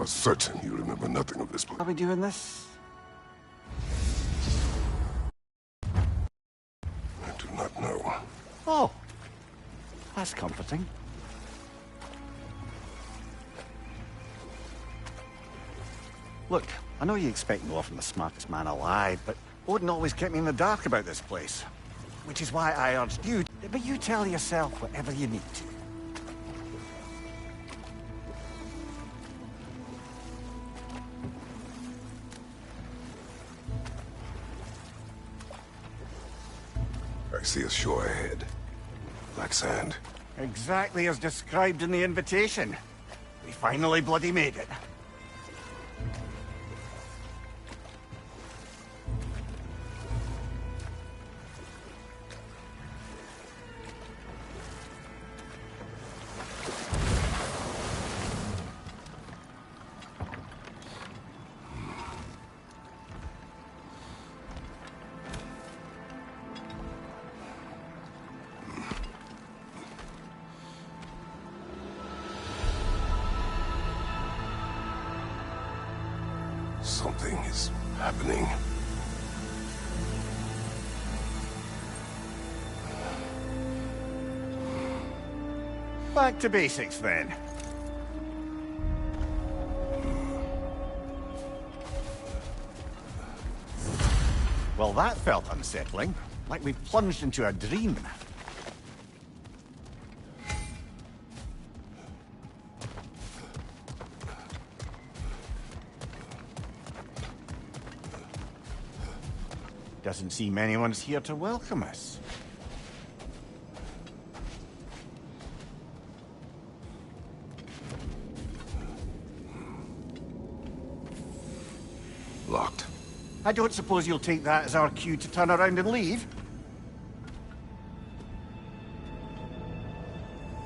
certain you remember nothing of this place. Are we doing this? I do not know. Oh, that's comforting. Look, I know you expect more from the smartest man alive, but Odin always kept me in the dark about this place. Which is why I urged you, but you tell yourself whatever you need to. I see a shore ahead. Black sand. Exactly as described in the invitation. We finally bloody made it. Something is happening. Back to basics then. Well, that felt unsettling. Like we plunged into a dream. Doesn't seem anyone's here to welcome us. Locked. I don't suppose you'll take that as our cue to turn around and leave?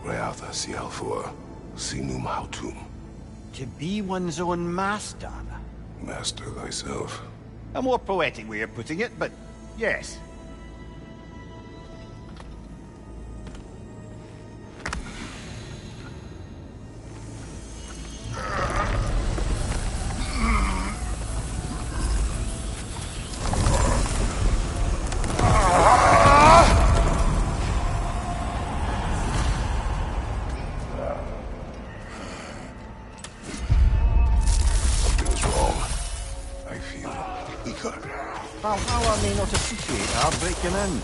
Reatha Sialfur, Sinum Hautum. To be one's own master. Master thyself. A more poetic way of putting it, but yes. Valhalla may not appreciate our breaking in.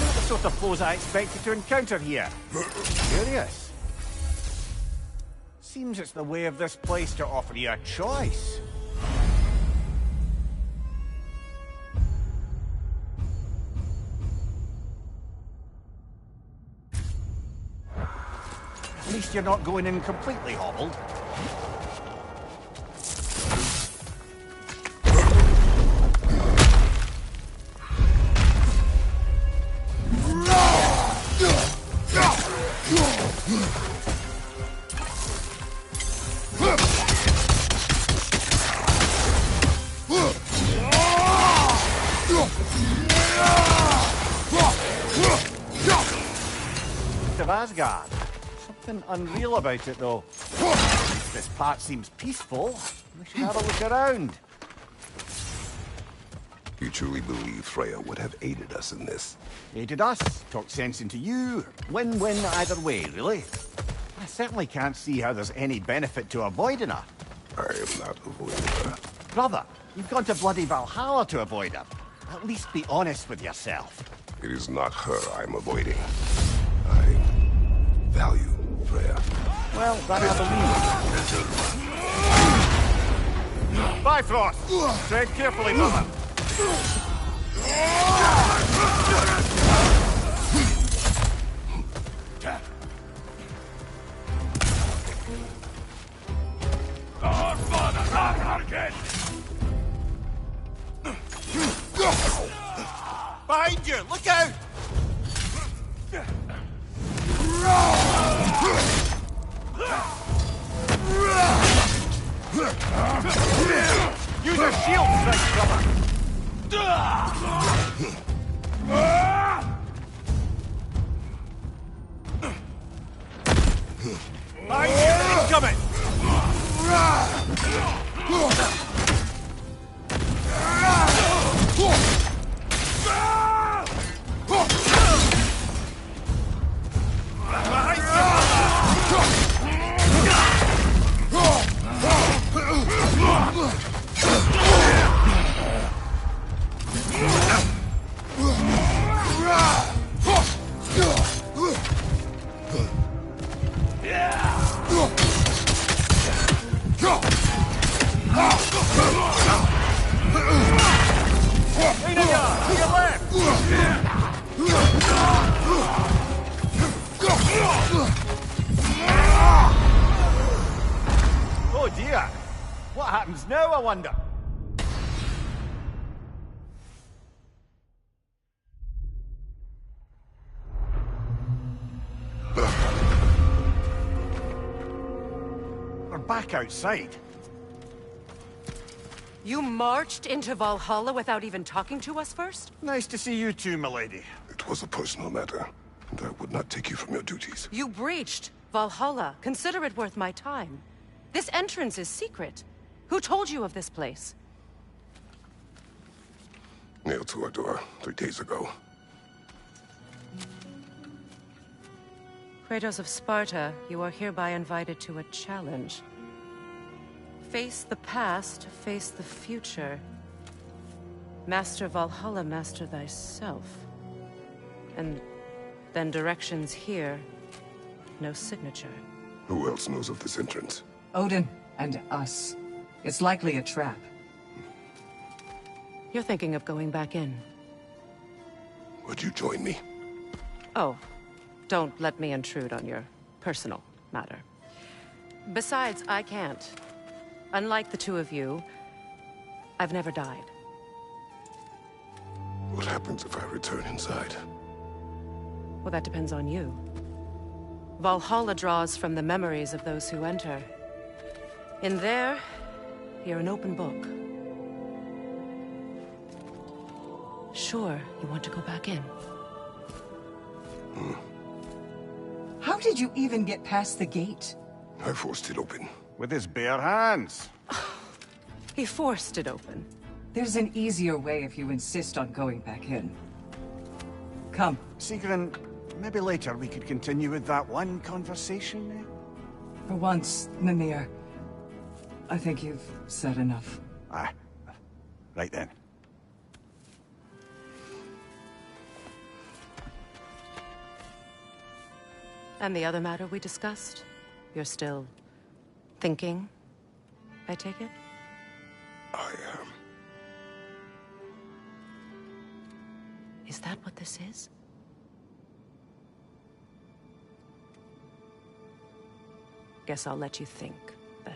Not the sort of foes I expected to encounter here. Curious. Seems it's the way of this place to offer you a choice. At least you're not going in completely hobbled. Of Asgard. Something unreal about it, though. This part seems peaceful. We should have a look around. You truly believe Freya would have aided us in this? Aided us, talked sense into you. Win-win either way, really. I certainly can't see how there's any benefit to avoiding her. I am not avoiding her. Brother, you've gone to bloody Valhalla to avoid her. At least be honest with yourself. It is not her I'm avoiding. I value Freya. Well, that I believe. Bifrost! Tread carefully, brother. Our father Ragnarok! Behind you! Look out! Use a shield strike, brother! My incoming! Oh dear! What happens now, I wonder? We're back outside. You marched into Valhalla without even talking to us first? Nice to see you too, milady. It was a personal matter, and I would not take you from your duties. You breached Valhalla. Consider it worth my time. This entrance is secret. Who told you of this place? Nailed to our door 3 days ago. Kratos of Sparta, you are hereby invited to a challenge. Face the past, face the future. Master Valhalla, master thyself. And then directions here, no signature. Who else knows of this entrance? Odin and us. It's likely a trap. You're thinking of going back in. Would you join me? Oh, don't let me intrude on your personal matter. Besides, I can't. Unlike the two of you, I've never died. What happens if I return inside? Well, that depends on you. Valhalla draws from the memories of those who enter. In there, you're an open book. Sure, you want to go back in. How did you even get past the gate? I forced it open. With his bare hands. He forced it open. There's an easier way if you insist on going back in. Come. Sigrun, maybe later we could continue with that one conversation, eh? For once, Mimir, I think you've said enough. Aye. Right then. And the other matter we discussed? You're still thinking, I take it? I am. Is that what this is? Guess I'll let you think, then.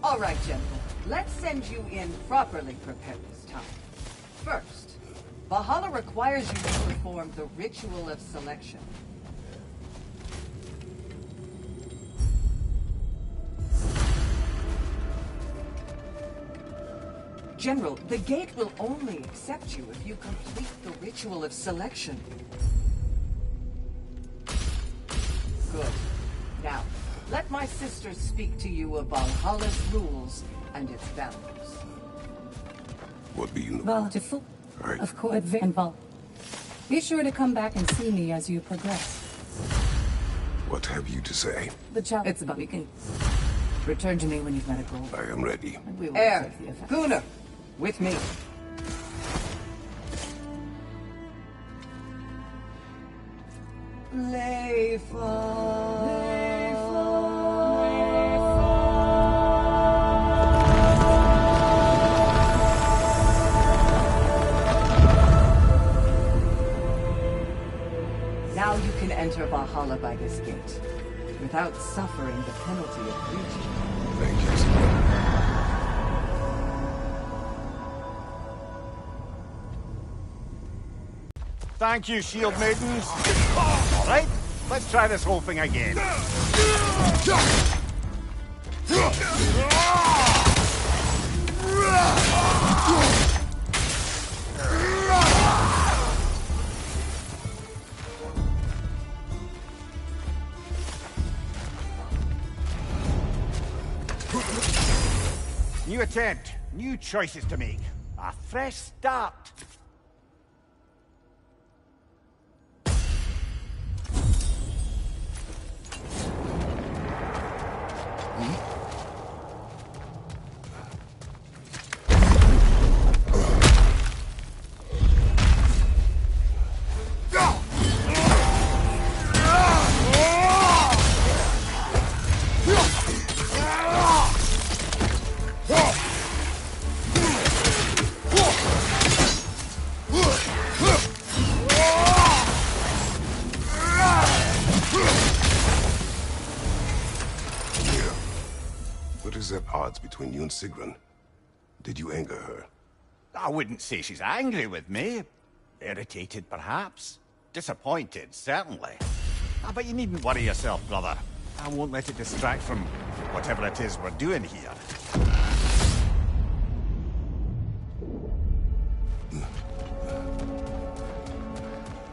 All right, gentlemen. Let's send you in properly prepared this time. First, Valhalla requires you to perform the ritual of selection. General, the gate will only accept you if you complete the ritual of selection. Good. Now, let my sisters speak to you of Valhalla's rules and its values. What be you? Bountiful. Right. Of course, and Val. Be sure to come back and see me as you progress. What have you to say? The child. It's about we can return to me when you've met a goal. I am ready. And we will Air, accept the effect. Gunnar, with me. Now you can enter Valhalla by this gate, without suffering the penalty of breaching. Thank you, Sigrun. Thank you, shield maidens. All right, let's try this whole thing again. New attempt, new choices to make. A fresh start. What is at odds between you and Sigrun? Did you anger her? I wouldn't say she's angry with me. Irritated, perhaps. Disappointed, certainly. But you needn't worry yourself, brother. I won't let it distract from whatever it is we're doing here.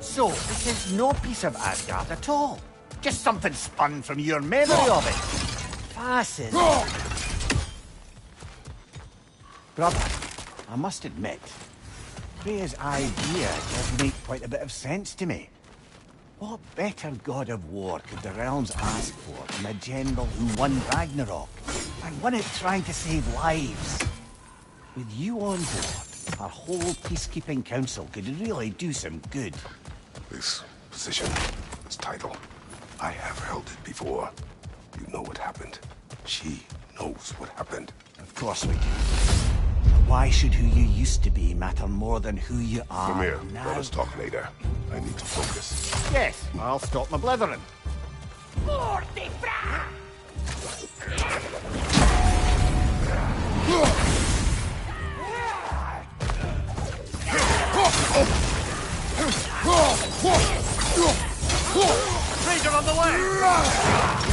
So, this is no piece of Asgard at all. Just something spun from your memory of it. Fascinating. Brother, I must admit, Freya's idea does make quite a bit of sense to me. What better god of war could the realms ask for than a general who won Ragnarok, and won it trying to save lives? With you on board, our whole peacekeeping council could really do some good. This position, this title, I have held it before. You know what happened. She knows what happened. Of course we do. Why should who you used to be matter more than who you are Mimir, now? let us talk later. I need to focus. Yes, I'll stop my blithering. Raider on the way!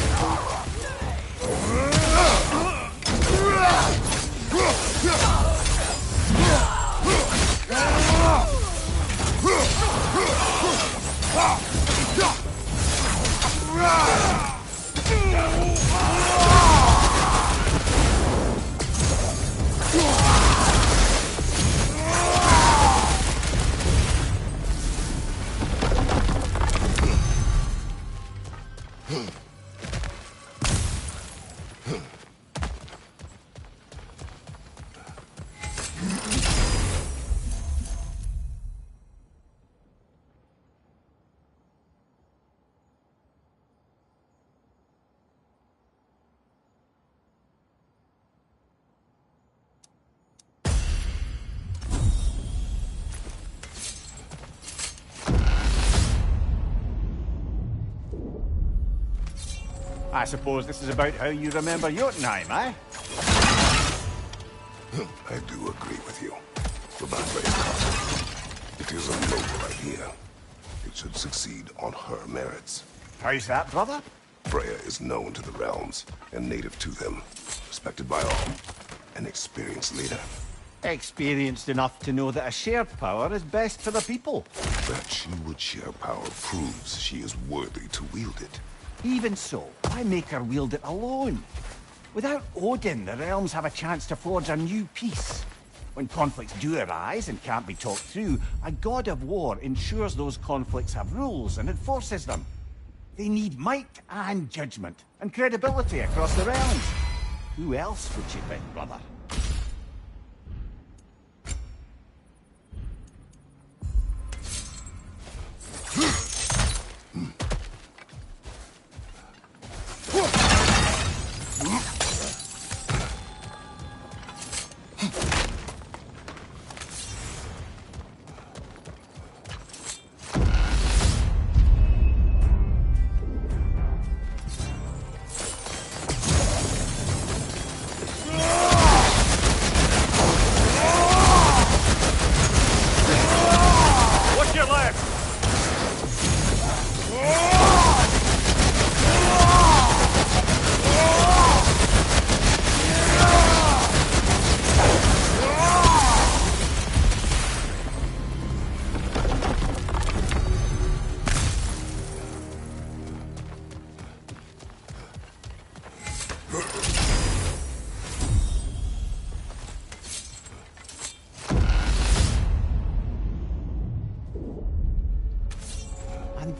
I suppose this is about how you remember Jotunheim, eh? I do agree with you. About Freya's castle. It is a noble idea. It should succeed on her merits. How's that, brother? Freya is known to the realms and native to them. Respected by all. An experienced leader. Experienced enough to know that a shared power is best for the people. That she would share power proves she is worthy to wield it. Even so, why make her wield it alone? Without Odin, the realms have a chance to forge a new peace. When conflicts do arise and can't be talked through, a god of war ensures those conflicts have rules and enforces them. They need might and judgment, and credibility across the realms. Who else would you pick, brother?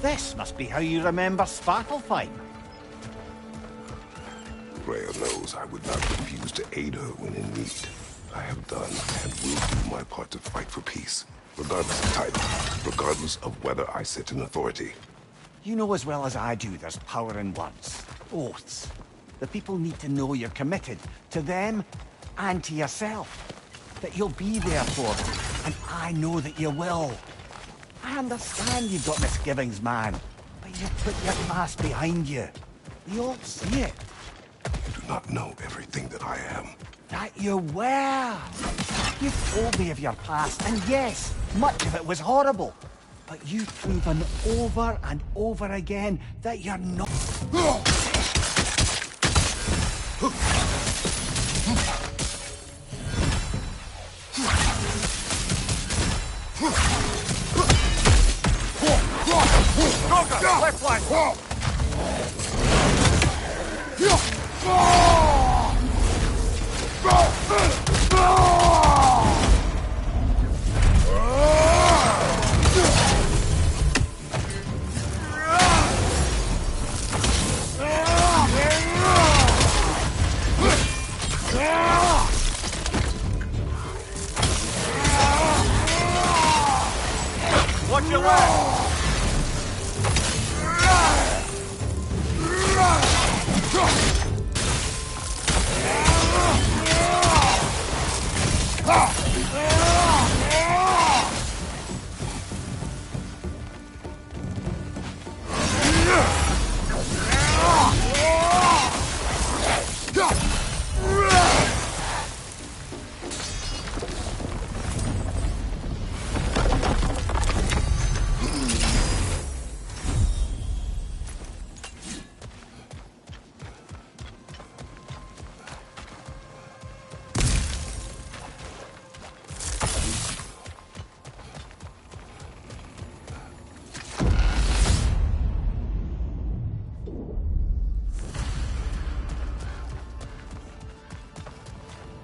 This must be how you remember Svartalfheim. Rhea knows I would not refuse to aid her when in need. I have done and will do my part to fight for peace, regardless of title, regardless of whether I sit in authority. You know as well as I do there's power in words. Oaths. The people need to know you're committed. To them, and to yourself. That you'll be there for them. And I know that you will. I understand you've got misgivings, man. But you've put your past behind you. We all see it. You do not know everything that I am. That you were. You've told me of your past, and yes, much of it was horrible. But you've proven over and over again that you're not... Left flank! Watch your left!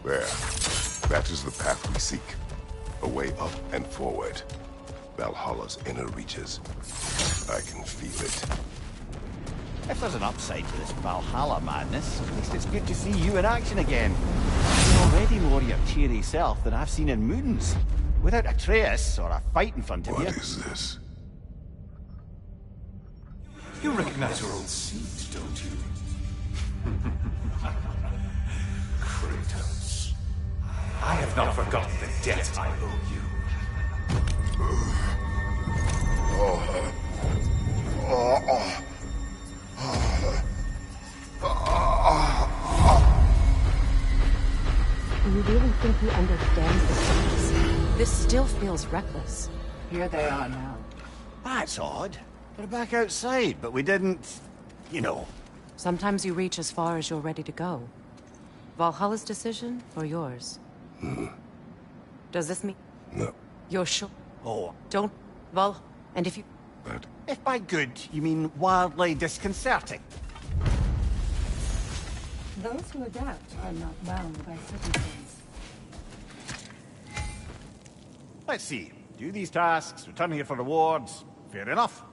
There. That is the path we seek. A way up and forward. Valhalla's inner reaches. I can feel it. If there's an upside to this Valhalla madness, at least it's good to see you in action again. You're already more your cheery self than I've seen in moons. Without Atreus or a fight in front of you. What is this? You recognize your old seat, don't you? Kratos. I have not forgotten the debt I owe you. Do you really think he understands the stakes? This still feels reckless. Here they are now. That's odd. We're back outside, but we didn't... you know. Sometimes you reach as far as you're ready to go. Valhalla's decision, or yours? Does this mean... No. You're sure? Oh, Don't... And if you... But if by good you mean wildly disconcerting. Those who adapt are not bound by circumstance. Let's see. Do these tasks, return here for rewards. Fair enough.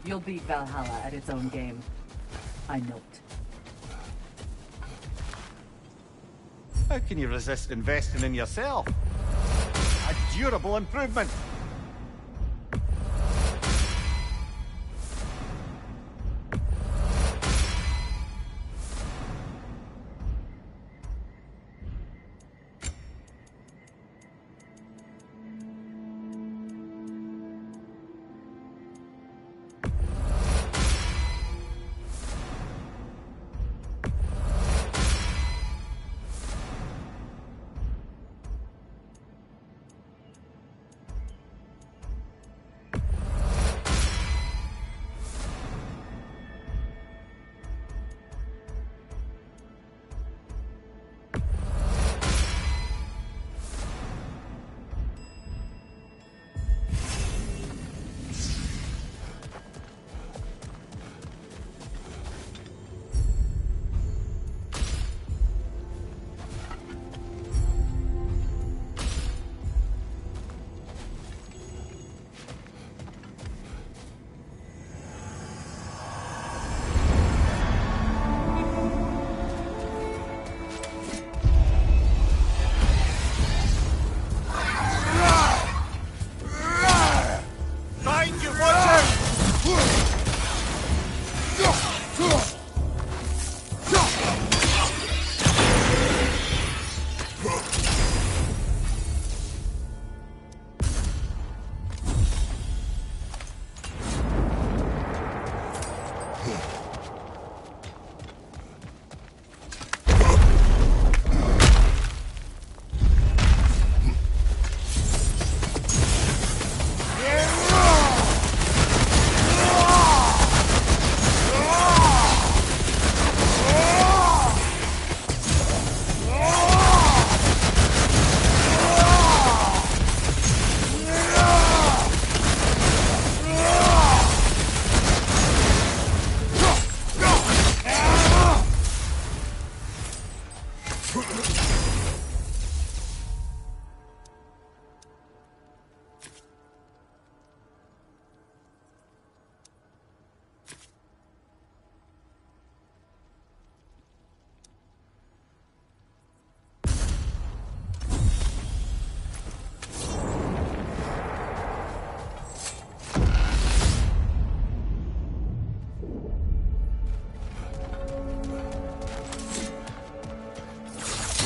You'll beat Valhalla at its own game. I know it. How can you resist investing in yourself? A durable improvement.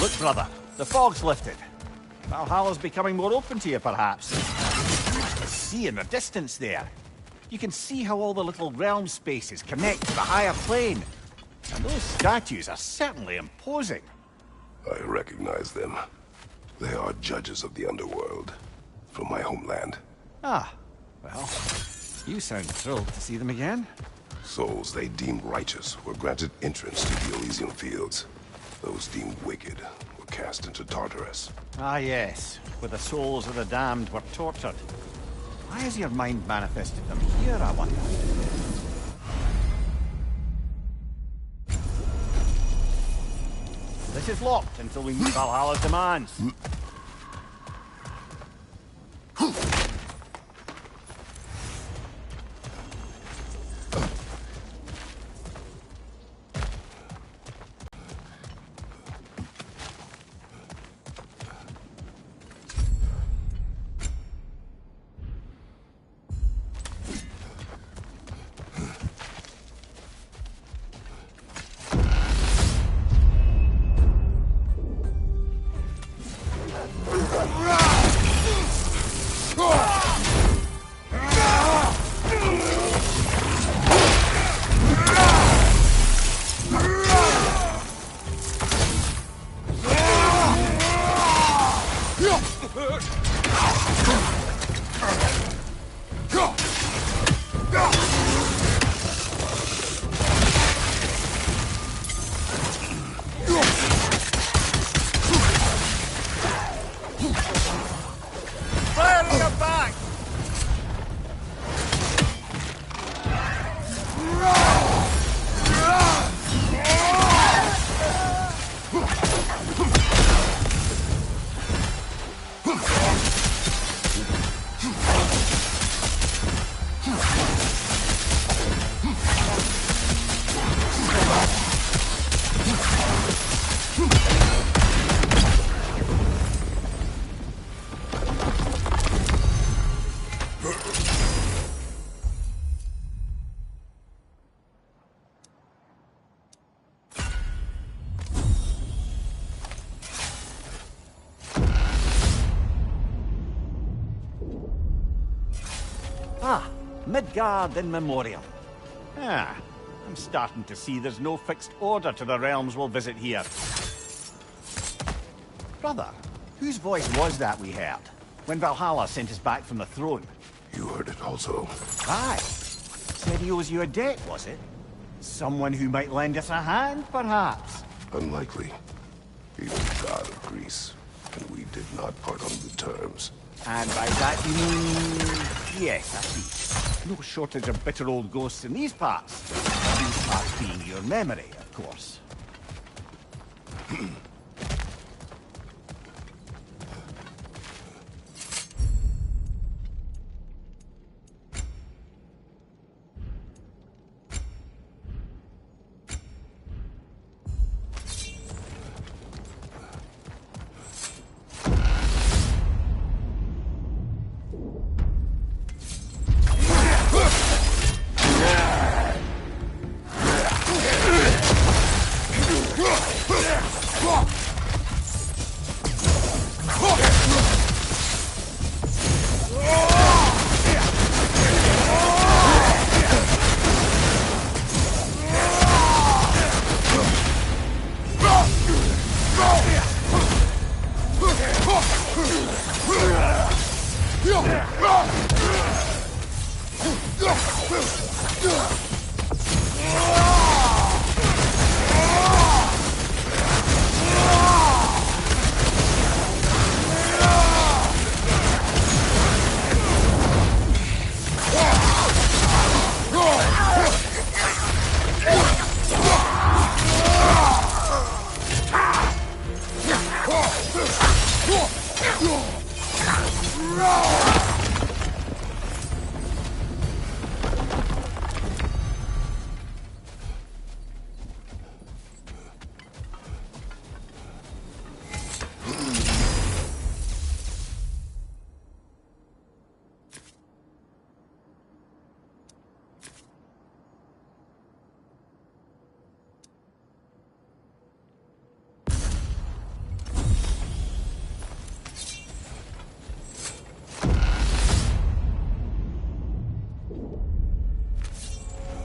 Look, brother, the fog's lifted. Valhalla's becoming more open to you, perhaps. The sea in the distance there. You can see how all the little realm spaces connect to the higher plane. And those statues are certainly imposing. I recognize them. They are judges of the underworld, from my homeland. Ah, well, you sound thrilled to see them again. Souls they deemed righteous were granted entrance to the Elysian fields. Those deemed wicked were cast into Tartarus. Ah yes, where the souls of the damned were tortured. Why has your mind manifested them here, I wonder? This is locked until we meet Valhalla's demands. Midgard in memoriam. Ah, I'm starting to see there's no fixed order to the realms we'll visit here. Brother, whose voice was that we heard when Valhalla sent us back from the throne? You heard it also. Aye. Said he owes you a debt, was it? Someone who might lend us a hand, perhaps? Unlikely. He was the god of Greece, and we did not part on good terms. And by that you mean... Yes, I see. No shortage of bitter old ghosts in these parts. These parts being your memory, of course.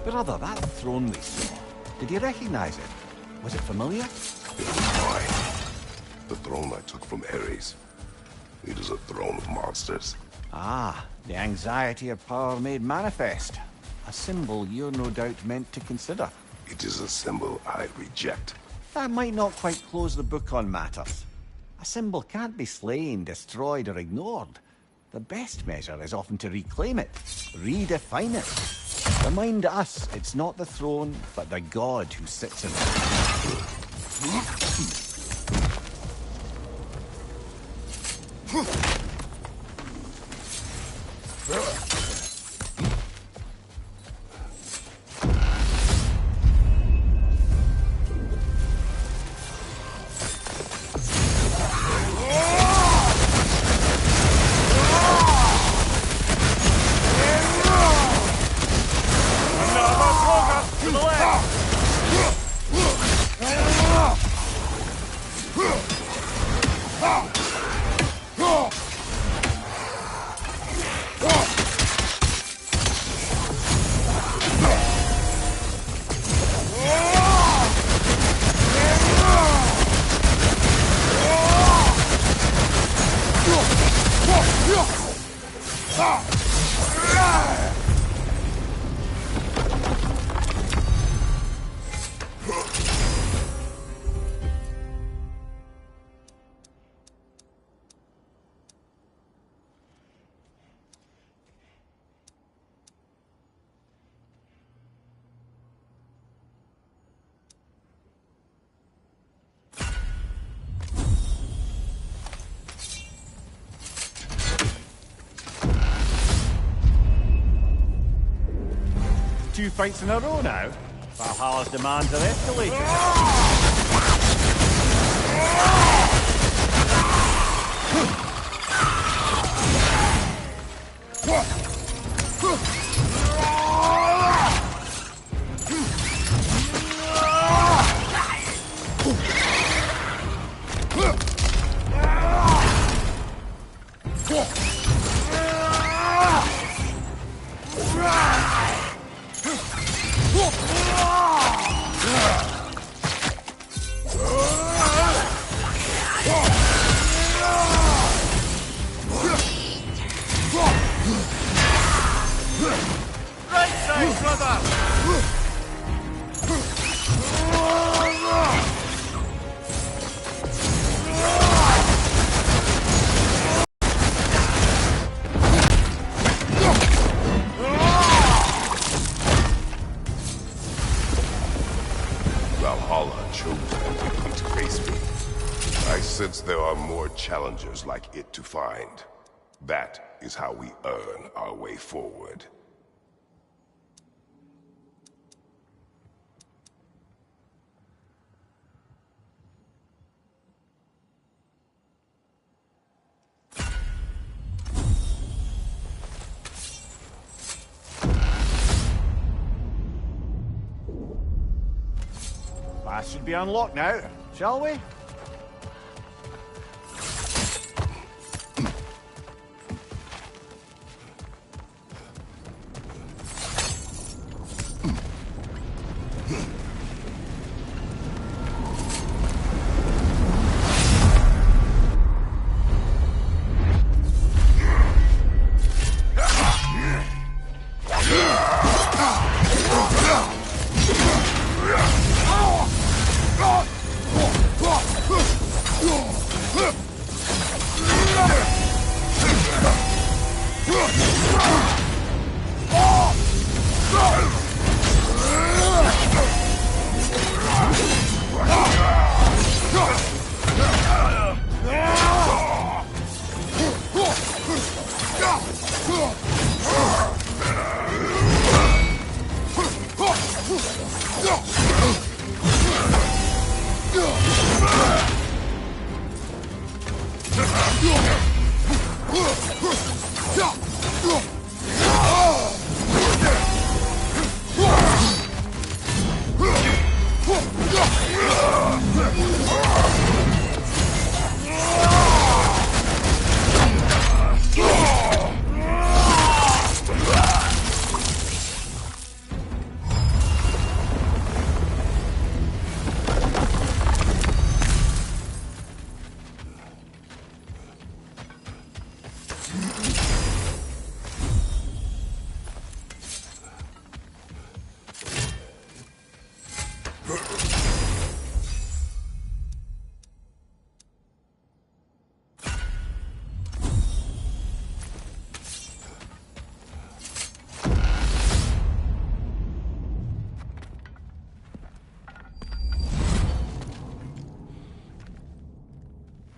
Brother, that throne we saw, did you recognize it? Was it familiar? It was mine. The throne I took from Ares. It is a throne of monsters. Ah, the anxiety of power made manifest. A symbol you're no doubt meant to consider. It is a symbol I reject. That might not quite close the book on matters. A symbol can't be slain, destroyed, or ignored. The best measure is often to reclaim it, redefine it. Remind us it's not the throne, but the god who sits in it. Two fights in a row now. Valhalla's demands are escalating. Right side, brother! Valhalla chose empathy to face me. I sense there are more challengers like it to find. That is how we earn our way forward. Pass should be unlocked now, shall we?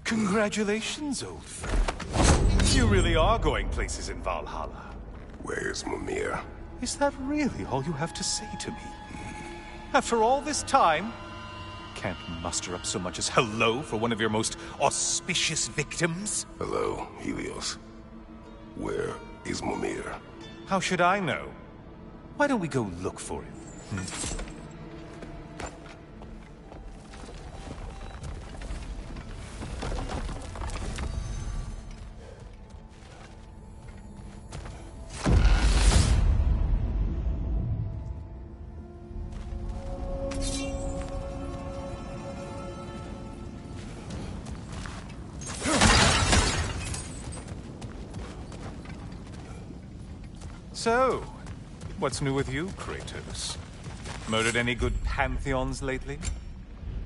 Congratulations, old friend. You really are going places in Valhalla. Where's Mimir? Is that really all you have to say to me? After all this time, can't muster up so much as hello for one of your most auspicious victims? Hello, Helios. Where is Mimir? How should I know? Why don't we go look for him? So, what's new with you, Kratos? Murdered any good pantheons lately?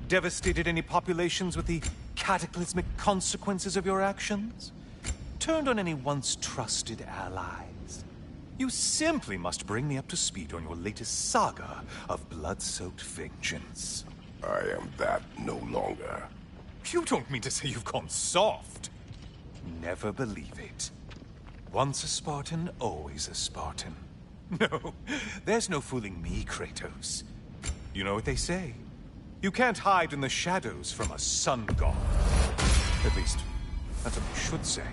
Devastated any populations with the cataclysmic consequences of your actions? Turned on any once trusted allies? You simply must bring me up to speed on your latest saga of blood-soaked vengeance. I am that no longer. You don't mean to say you've gone soft? Never believe it. Once a Spartan, always a Spartan. No, there's no fooling me, Kratos. You know what they say? You can't hide in the shadows from a sun god. At least, that's what you should say.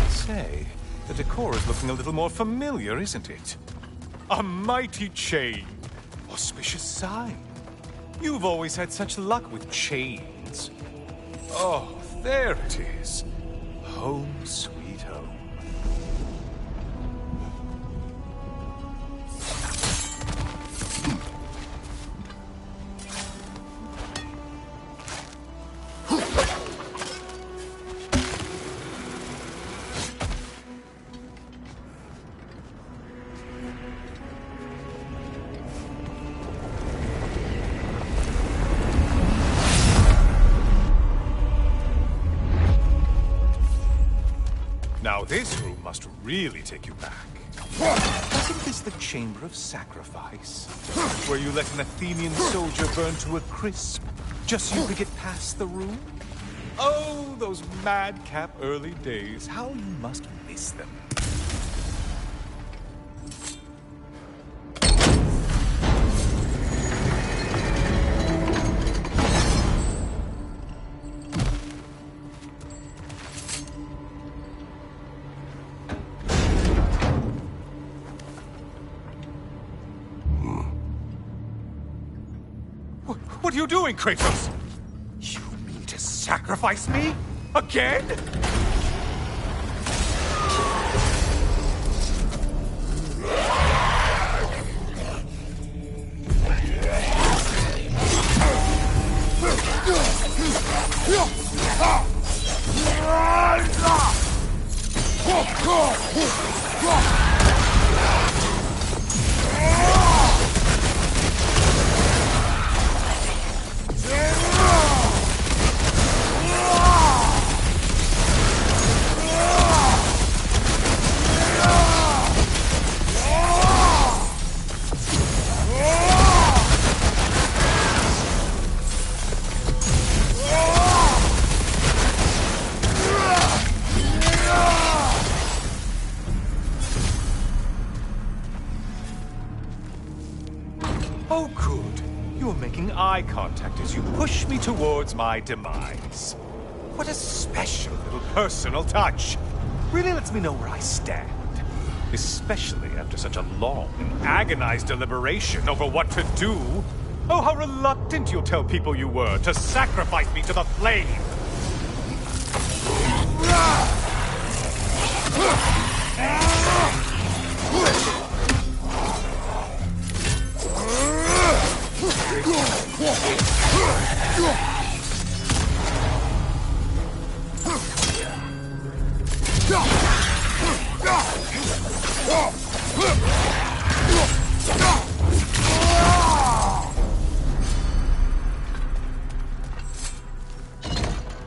Say, the decor is looking a little more familiar, isn't it? A mighty chain. Auspicious sign. You've always had such luck with chains. Oh, there it is. Home sweet home. Now this room must really take you back. Isn't this the Chamber of Sacrifice? Where you let an Athenian soldier burn to a crisp, just so you could get past the room? Oh, those madcap early days. How you must miss them. What are you doing, Kratos? You mean to sacrifice me? Again? Oh, good. You're making eye contact as you push me towards my demise. What a special little personal touch. Really lets me know where I stand. Especially after such a long and agonized deliberation over what to do. Oh, how reluctant you'll tell people you were to sacrifice me to the flame.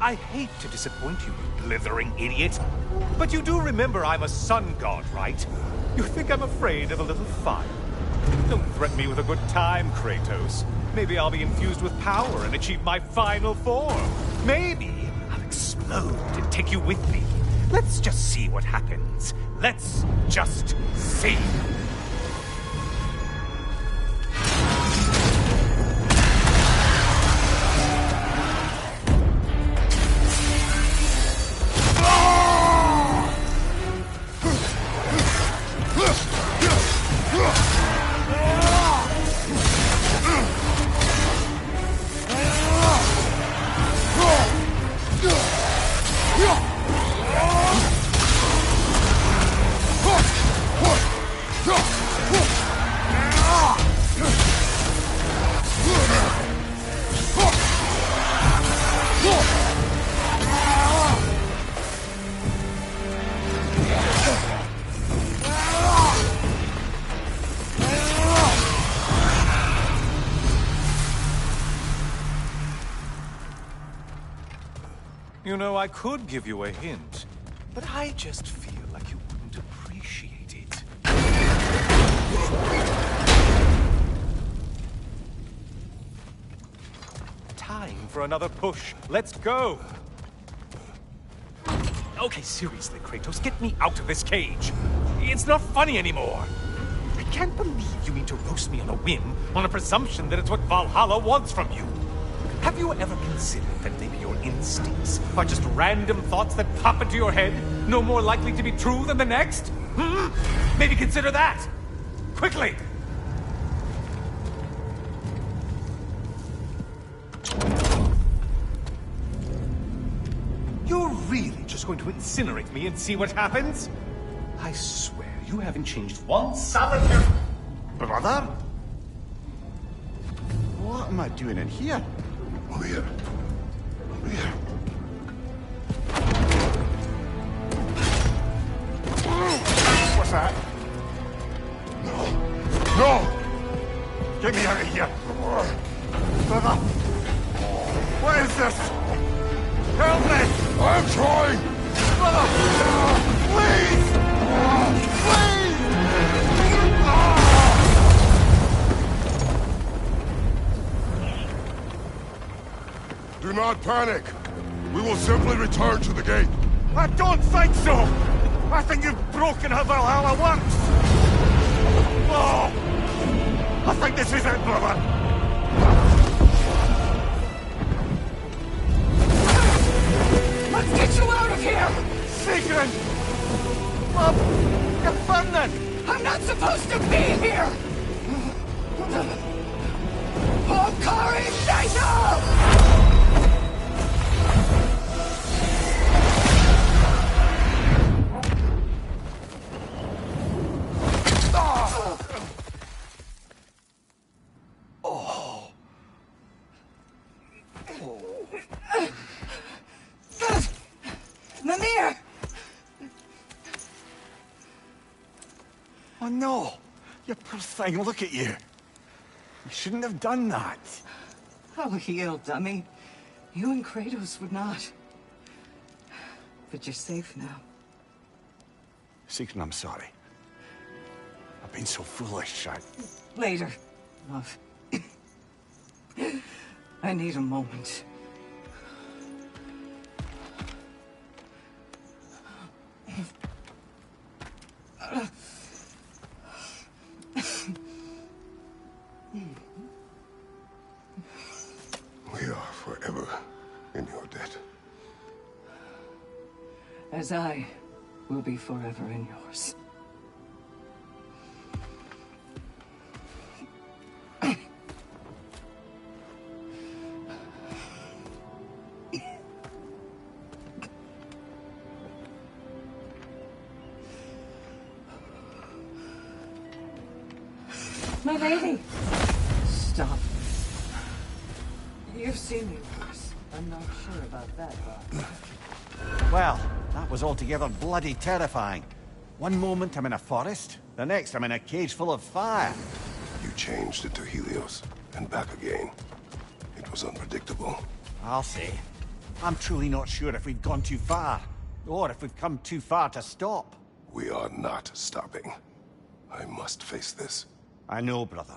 I hate to disappoint you, you blithering idiot. But you do remember I'm a sun god, right? You think I'm afraid of a little fire? Don't threaten me with a good time, Kratos. Maybe I'll be infused with power and achieve my final form. Maybe I'll explode and take you with me. Let's just see what happens. Let's just see. You know, I could give you a hint, but I just feel like you wouldn't appreciate it. Time for another push. Let's go! Okay, seriously, Kratos, get me out of this cage. It's not funny anymore. I can't believe you mean to roast me on a whim, on a presumption that it's what Valhalla wants from you. Have you ever considered that maybe your instincts are just random thoughts that pop into your head, no more likely to be true than the next? Maybe consider that! Quickly! You're really just going to incinerate me and see what happens? I swear you haven't changed one solitary... Brother? What am I doing in here? Over here. Over here. What's that? No! Get me out of here! Brother! What is this? Help me! I'm trying! Brother! Please! Please! Do not panic. We will simply return to the gate. I don't think so! I think you've broken how Valhalla works! Oh! I think this is it, brother! Let's get you out of here! Sigrun! Love, you're burning! I'm not supposed to be here! Hokari Naito! Mimir! Oh no! You poor thing, look at you! You shouldn't have done that! I'll heal, dummy. You and Kratos would not. But you're safe now. Sigrun, I'm sorry. I've been so foolish, Later, love. I need a moment. We are forever in your debt. As I will be forever in yours. My lady! Stop. You've seen me worse. I'm not sure about that, but... Well, that was altogether bloody terrifying. One moment I'm in a forest, the next I'm in a cage full of fire. You changed into Helios, and back again. It was unpredictable. I'll say. I'm truly not sure if we've gone too far, or if we've come too far to stop. We are not stopping. I must face this. I know, brother.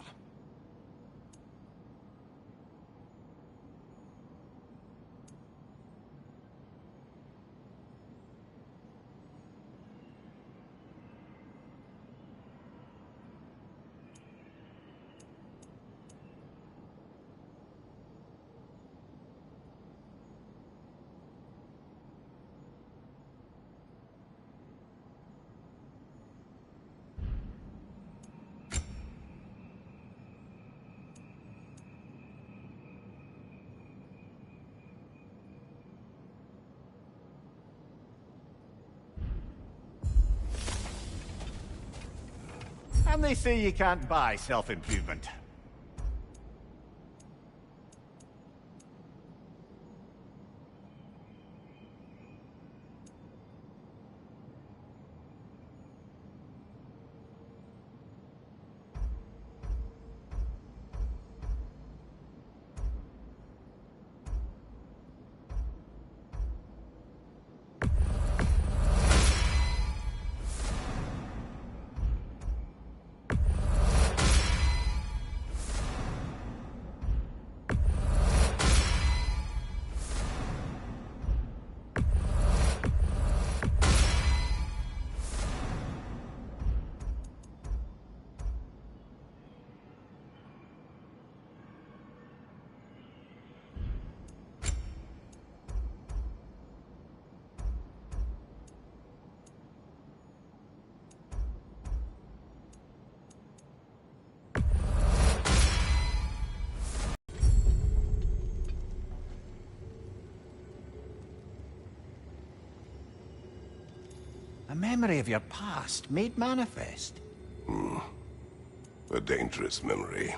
And they say you can't buy self-improvement. memory of your past made manifest. A dangerous memory.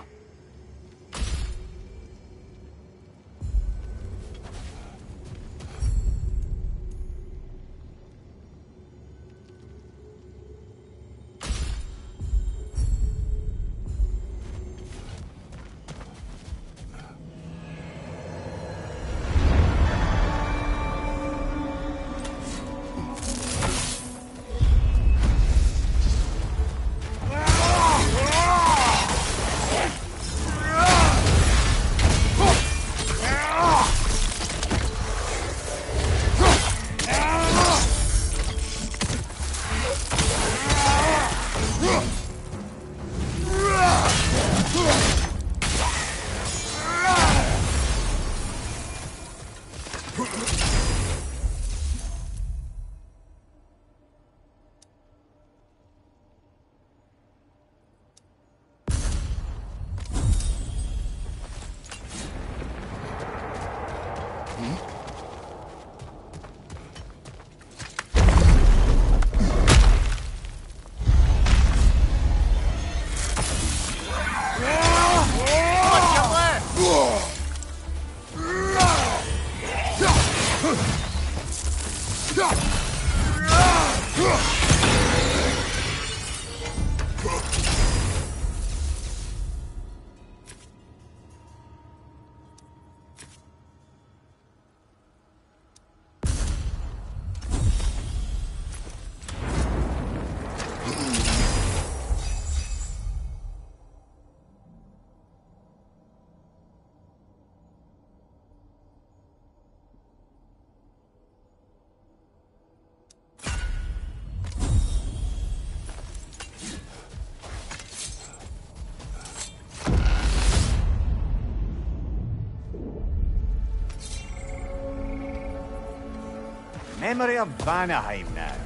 Memory of Vanaheim now.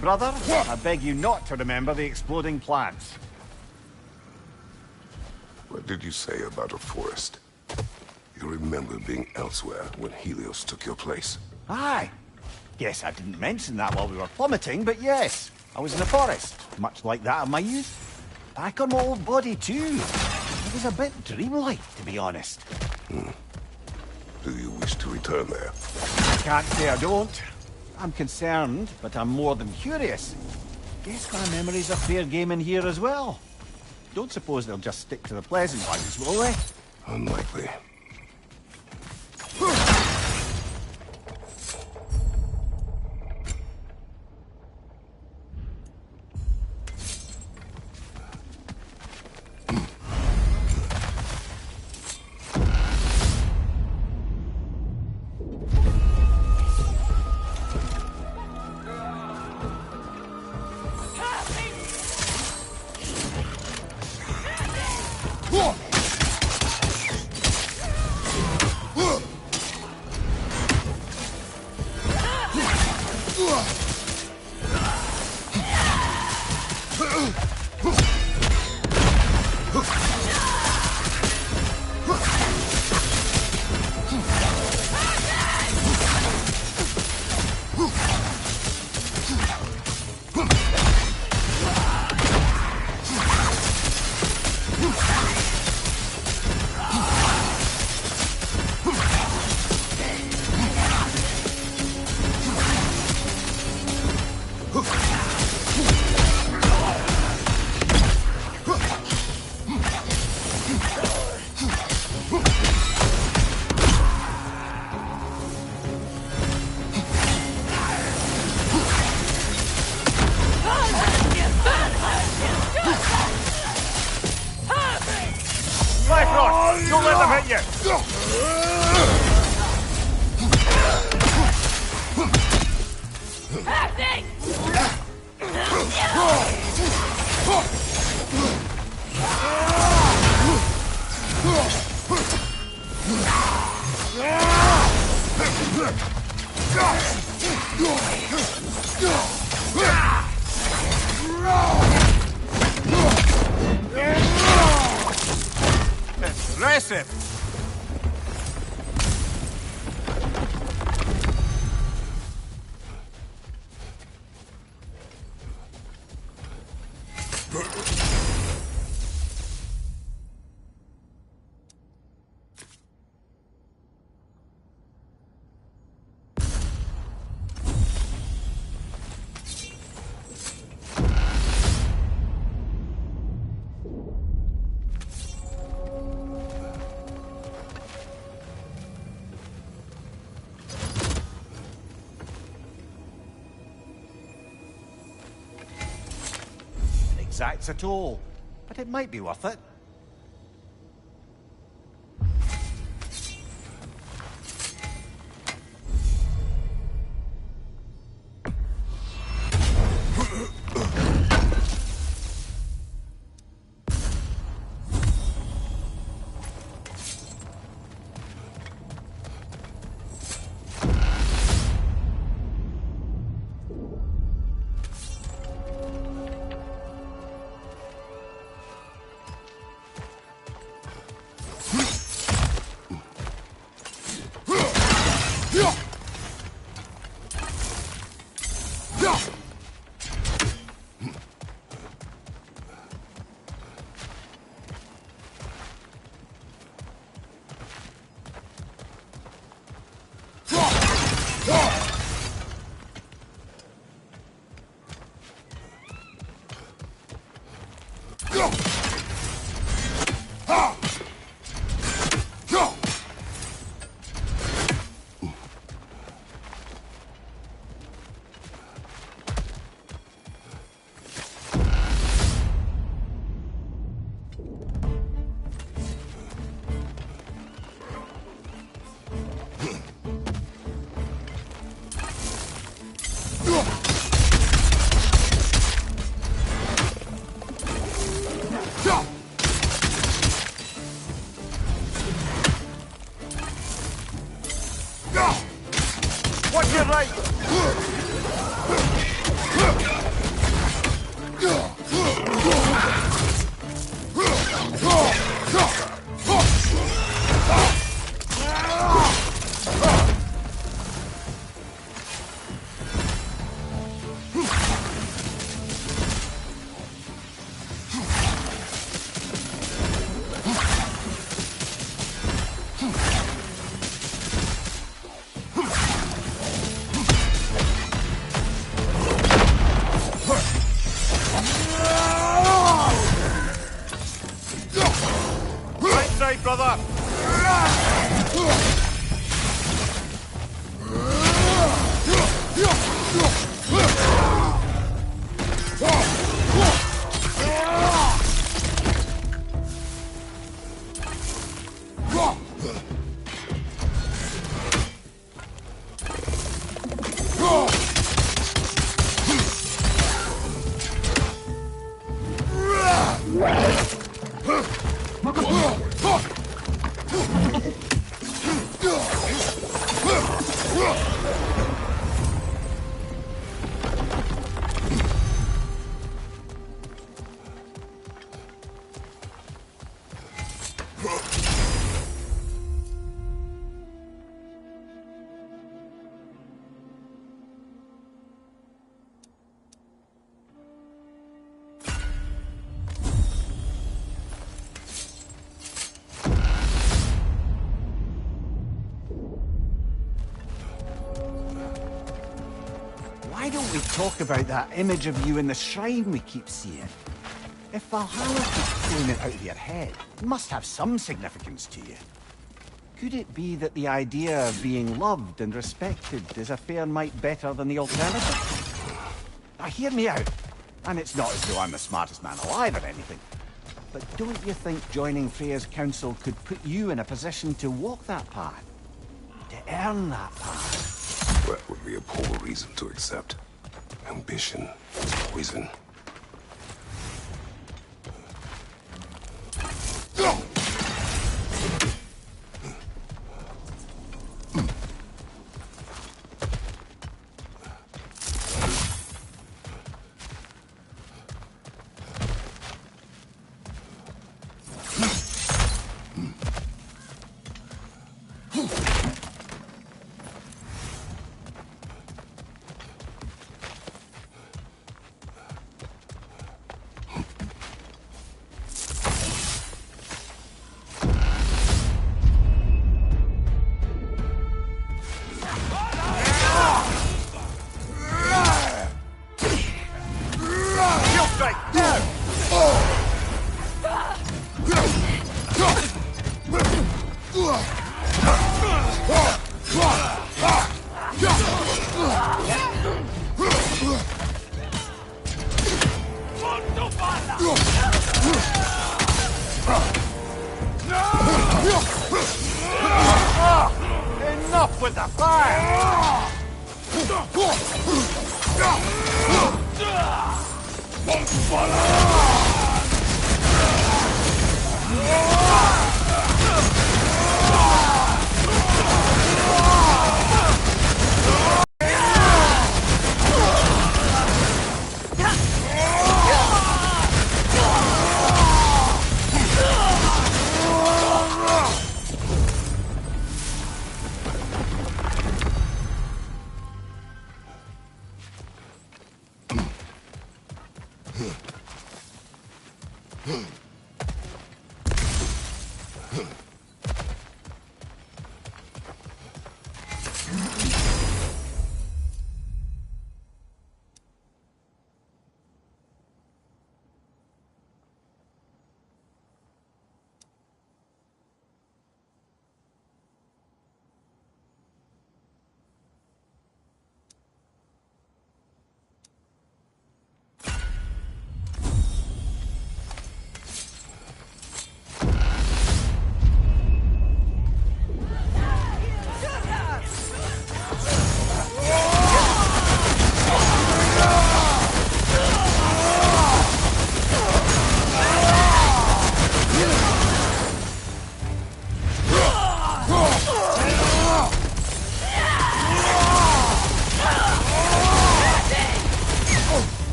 Brother, I beg you not to remember the exploding plants. What did you say about a forest? You remember being elsewhere when Helios took your place? Aye. Guess I didn't mention that while we were plummeting, but yes. I was in the forest, much like that of my youth. Back on my old body, too. It was a bit dreamlike, to be honest. Do you wish to return there? Can't say I don't. I'm concerned, but I'm more than curious. Guess my memories are fair game in here as well. Don't suppose they'll just stick to the pleasant ones, will they? Unlikely. Don't let them hit you! Impressive! exacts a toll, but it might be worth it. Watch your right! Right, brother! Why don't we talk about that image of you in the shrine we keep seeing? If Valhalla keeps pulling it out of your head, it must have some significance to you. Could it be that the idea of being loved and respected is a fair mite better than the alternative? Now hear me out, and it's not as though I'm the smartest man alive or anything, but don't you think joining Freya's council could put you in a position to walk that path? To earn that path? That would be a poor reason to accept. Ambition is poison. off with the fire!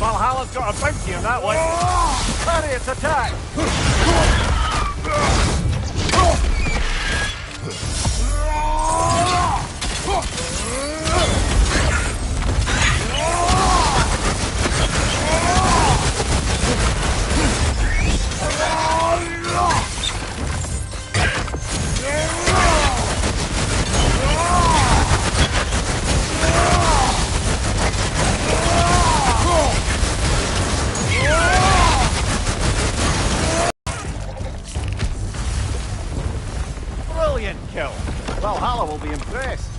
Valhalla's got a bounty on that one. Parry its attack. Brilliant kill. Valhalla will be impressed.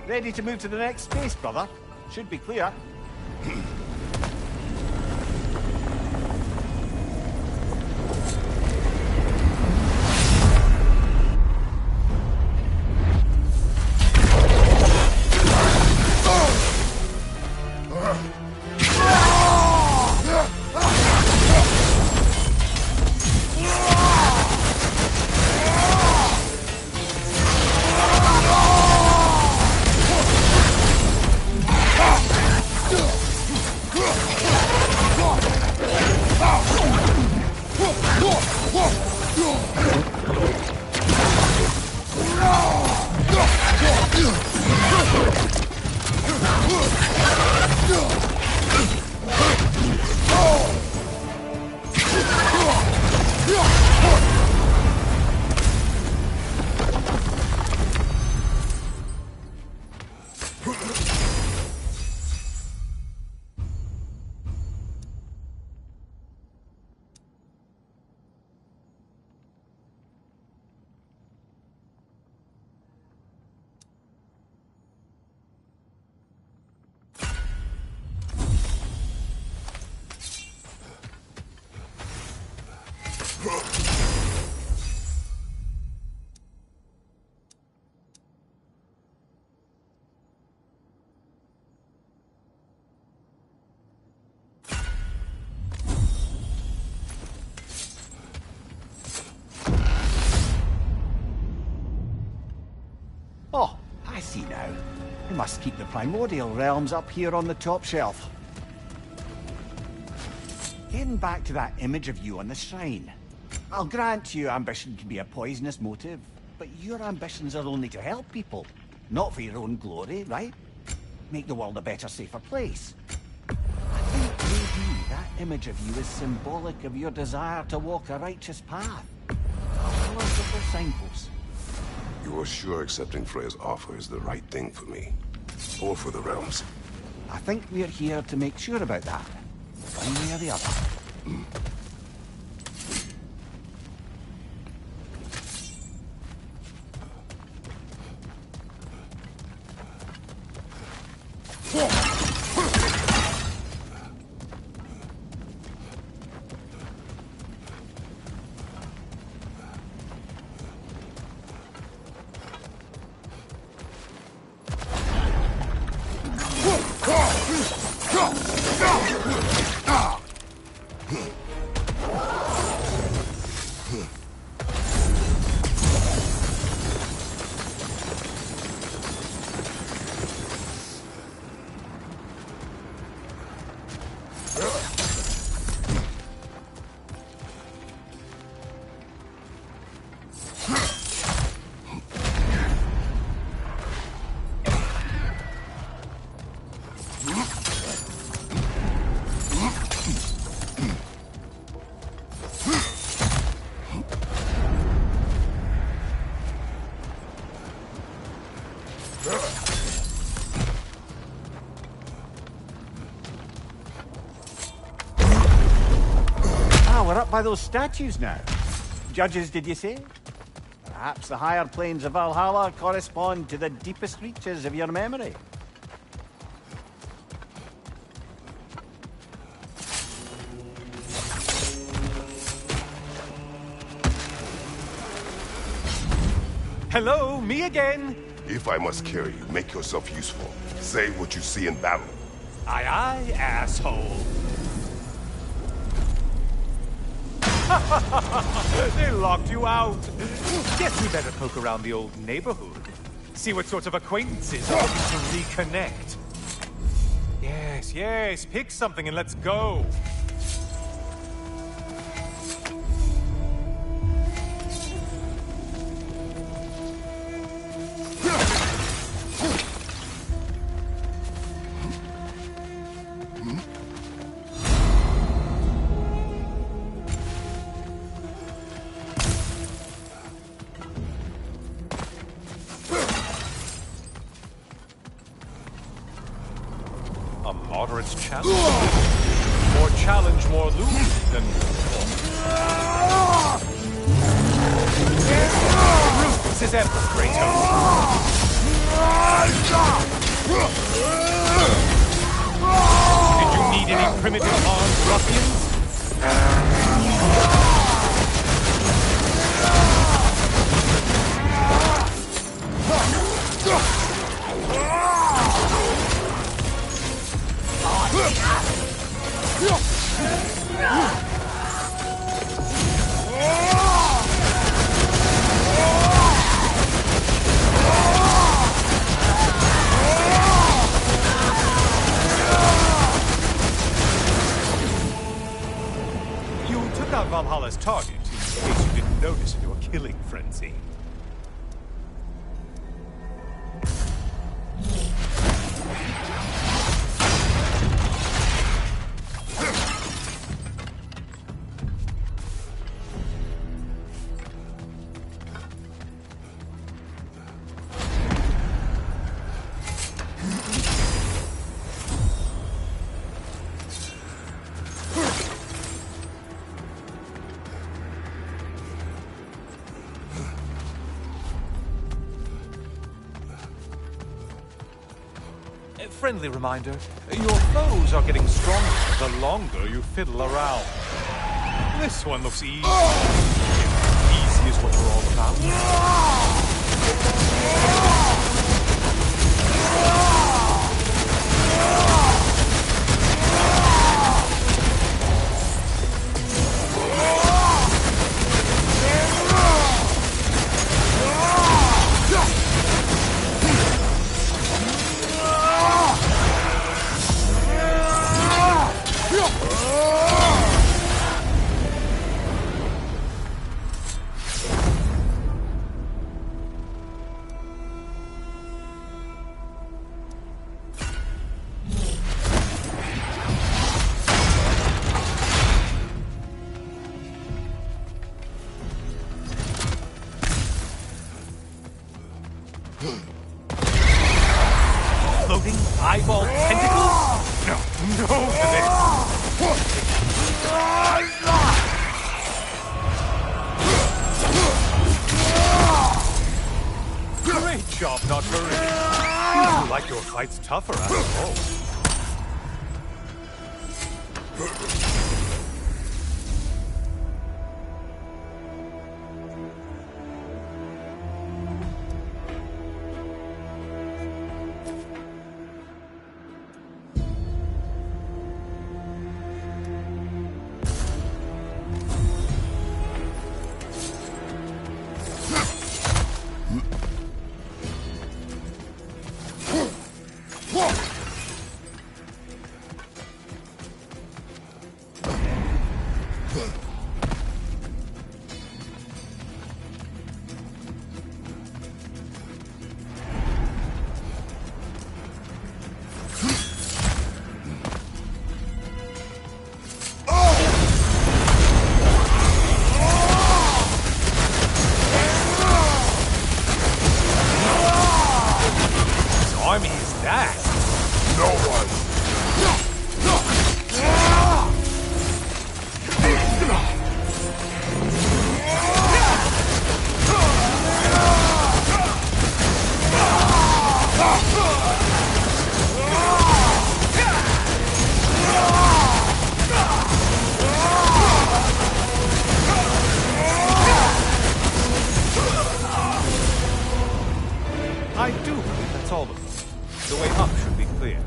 Ready to move to the next space, brother? Should be clear. Oh, I see now. We must keep the primordial realms up here on the top shelf. Getting back to that image of you on the shrine. I'll grant you ambition can be a poisonous motive, but your ambitions are only to help people. Not for your own glory, right? Make the world a better, safer place. I think maybe that image of you is symbolic of your desire to walk a righteous path. A merciful signpost. You are sure accepting Freya's offer is the right thing for me? Or for the realms? I think we're here to make sure about that. One way or the other. We're up by those statues now. Judges, did you say? Perhaps the higher planes of Valhalla correspond to the deepest reaches of your memory. Hello, me again. If I must carry you, make yourself useful. Say what you see in battle. Aye, aye, asshole. They locked you out. Guess we better poke around the old neighborhood. See what sorts of acquaintances are looking to reconnect. Yes, yes, pick something and let's go. A moderate challenge? More challenge, more loot than... Ruthless as ever, Kratos. Did you need any primitive armed ruffians? You took out Valhalla's target, in case you didn't notice in your killing frenzy. Friendly reminder, your foes are getting stronger the longer you fiddle around. This one looks easy. Easy is what we're all about. not hurry. You like your fights tougher after all. I do believe that's all of them. The way up should be clear.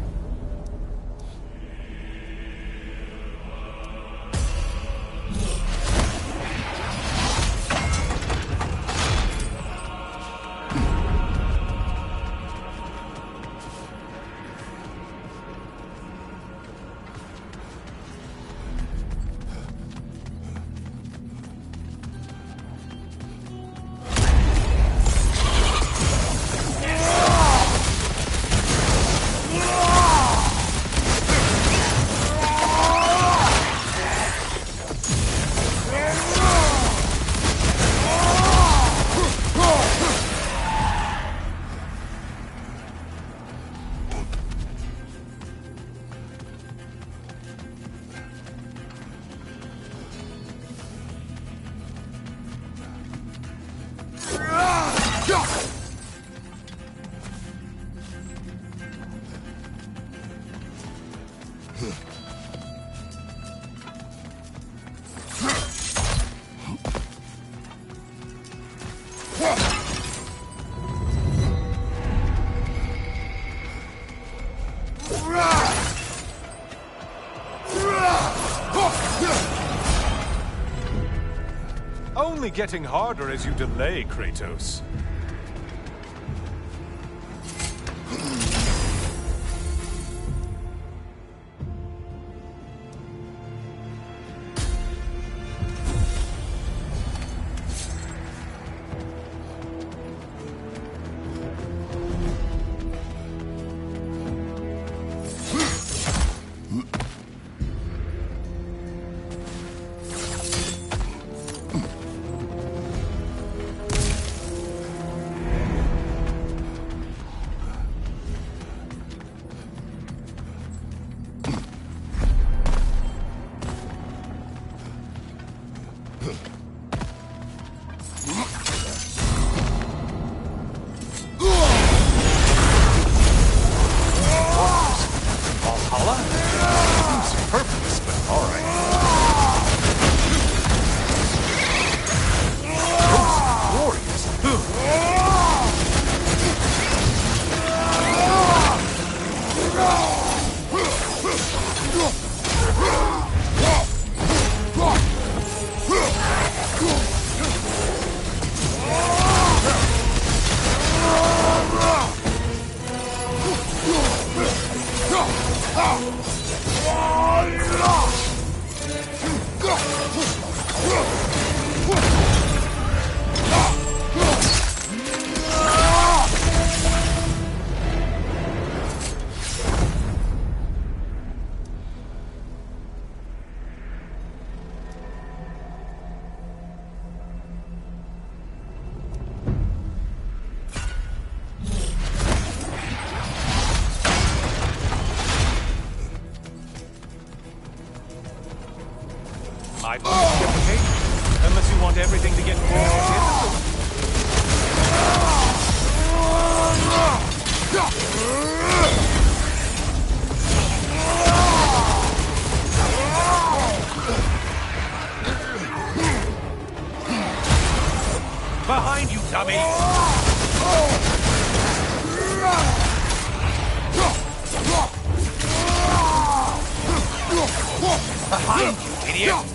Only getting harder as you delay, Kratos. Valhalla? Seems purposeless, but alright. I reciprocate, unless you want everything to get more difficult. Behind you, dummy! Behind you, idiot!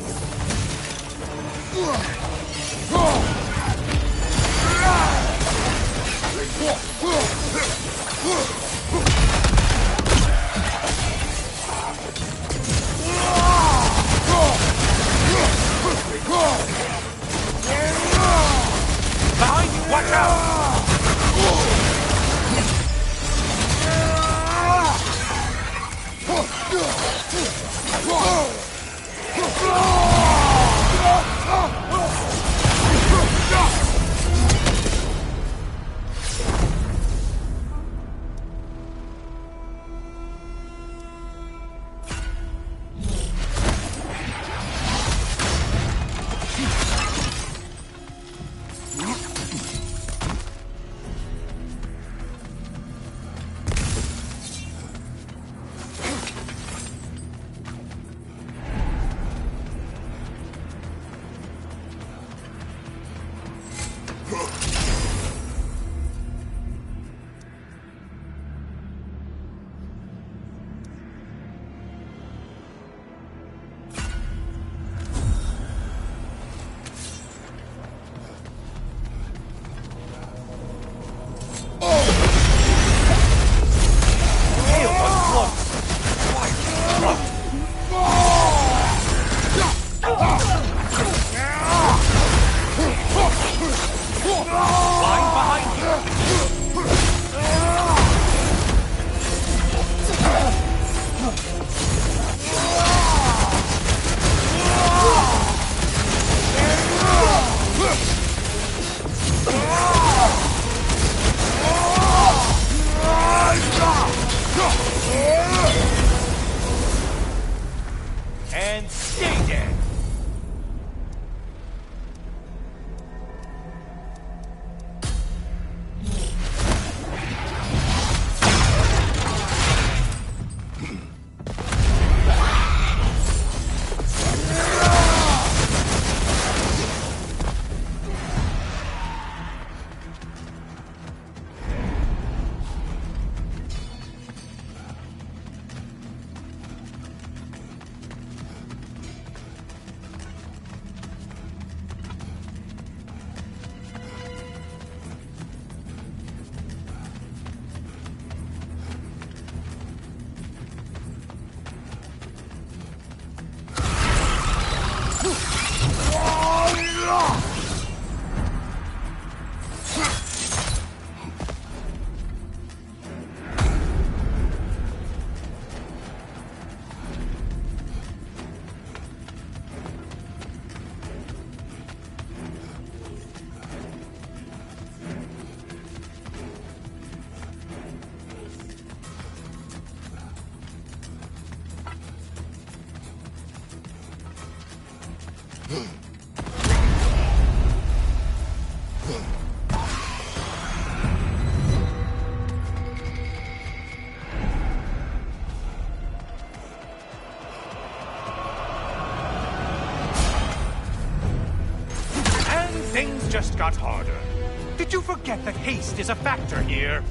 Behind you, watch out! And stay dead! Things just got harder. Did you forget that haste is a factor here?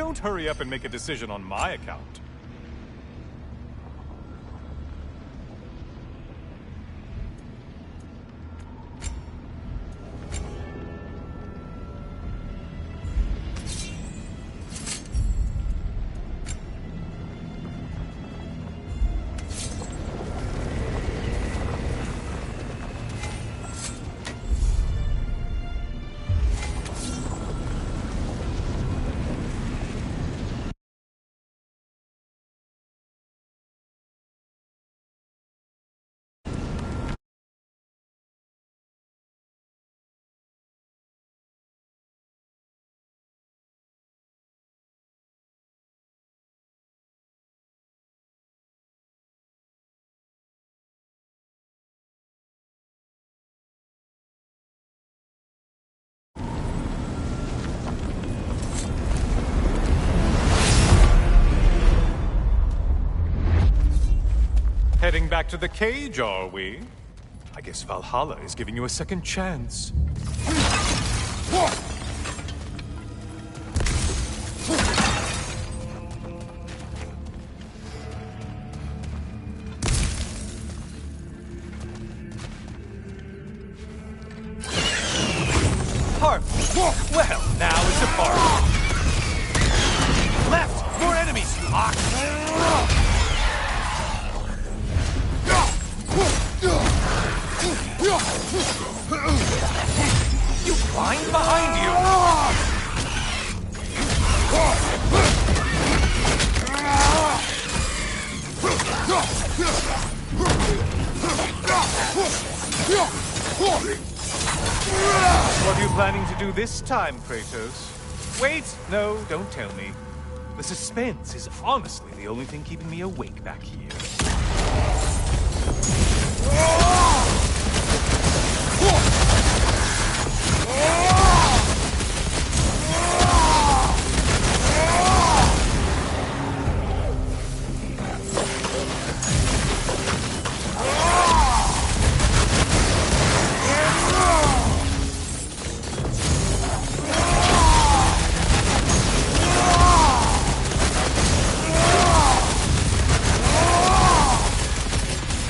Don't hurry up and make a decision on my account. Heading back to the cage, are we? I guess Valhalla is giving you a second chance. Harp! Well, now it's a party. Left! More enemies! You blind behind you! What are you planning to do this time, Kratos? Wait! No, don't tell me. The suspense is honestly the only thing keeping me awake back here.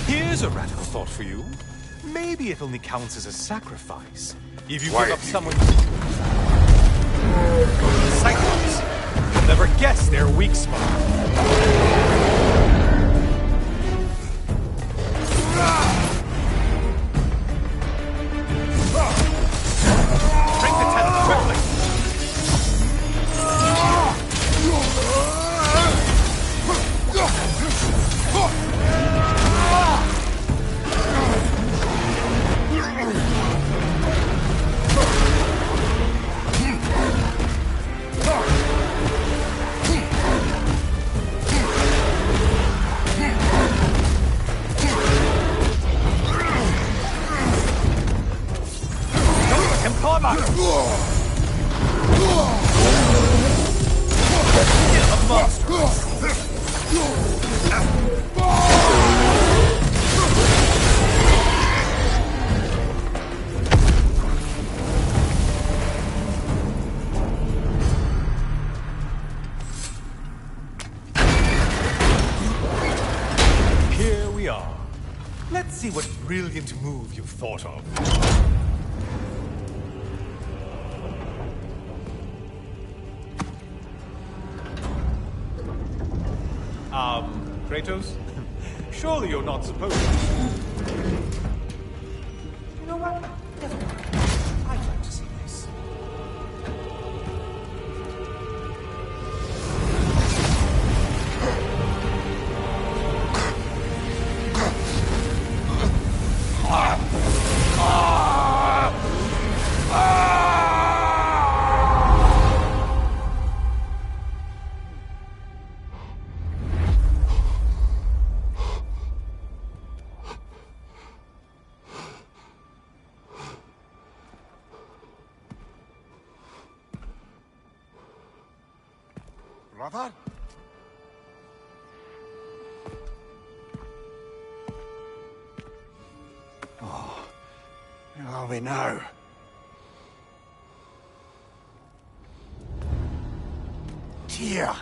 Here's a radical thought for you. Maybe it only counts as a sacrifice if you give up someone. Cyclops. You'll never guess their weak spot. Bring the tent quickly. Here we are. Let's see what brilliant move you've thought of. Kratos? Surely you're not supposed to. You know what? Never mind. I'd like to see this. Brother? Oh, where are we now? here.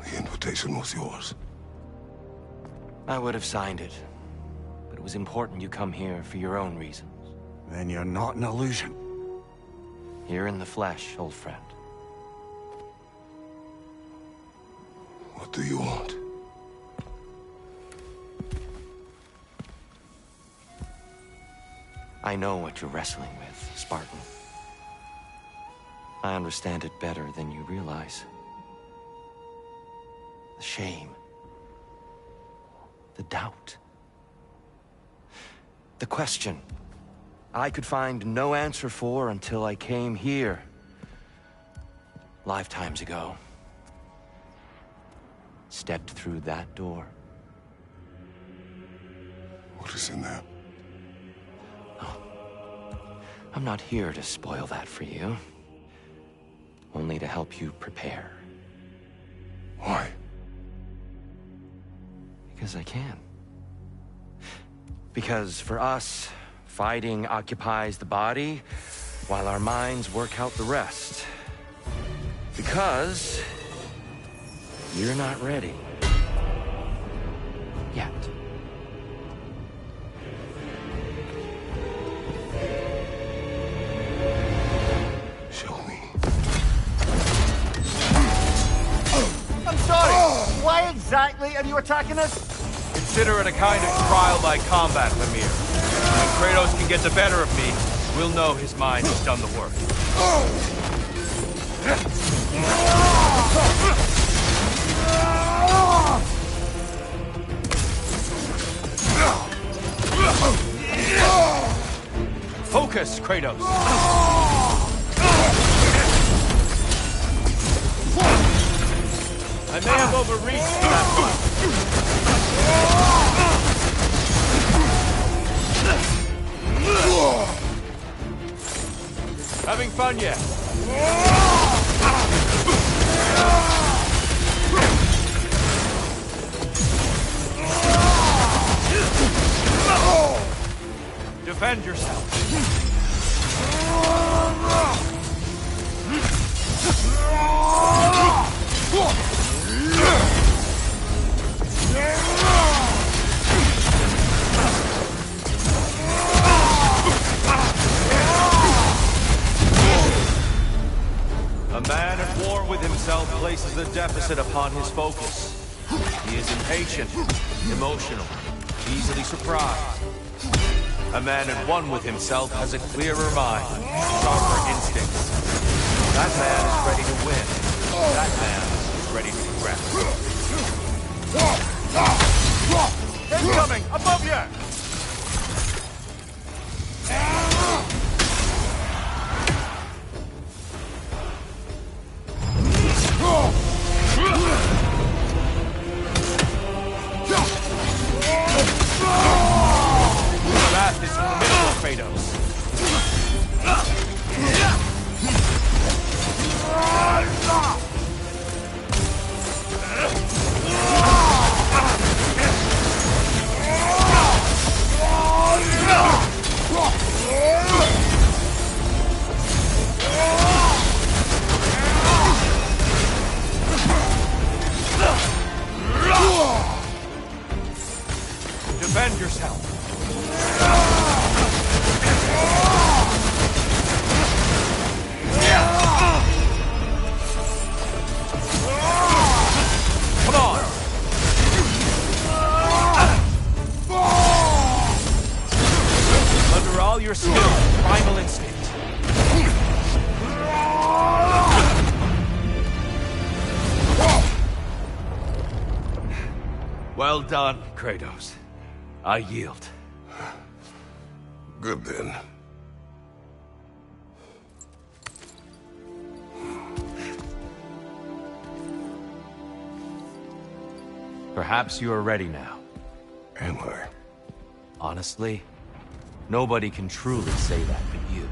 The invitation was yours. I would have signed it, but it was important you come here for your own reasons. Then you're not an illusion. Here in the flesh, old friend. What do you want? I know what you're wrestling with, Spartan. I understand it better than you realize. The shame. The doubt. The question I could find no answer for until I came here. Lifetimes ago. Stepped through that door. What is in there? I'm not here to spoil that for you. Only to help you prepare. Why? Because I can. Because for us, fighting occupies the body, while our minds work out the rest. Because you're not ready. Yet. Show me. I'm sorry! Why exactly are you attacking us? Consider it a kind of trial by combat, Lemire. When Kratos can get the better of me, we'll know his mind has done the work. Focus, Kratos! I may have overreached that one. Having fun yet? Defend yourself. A man at war with himself places a deficit upon his focus. He is impatient, emotional, easily surprised. A man at one with himself has a clearer mind, sharper instincts. That man is ready to win. That man is ready to progress. Incoming! Above you! Fast is formidable, Kratos. Defend yourself. Come on. Under all your skill, primal instinct. Well done, Kratos. I yield. Good then. Perhaps you are ready now. Am I? Honestly, nobody can truly say that but you.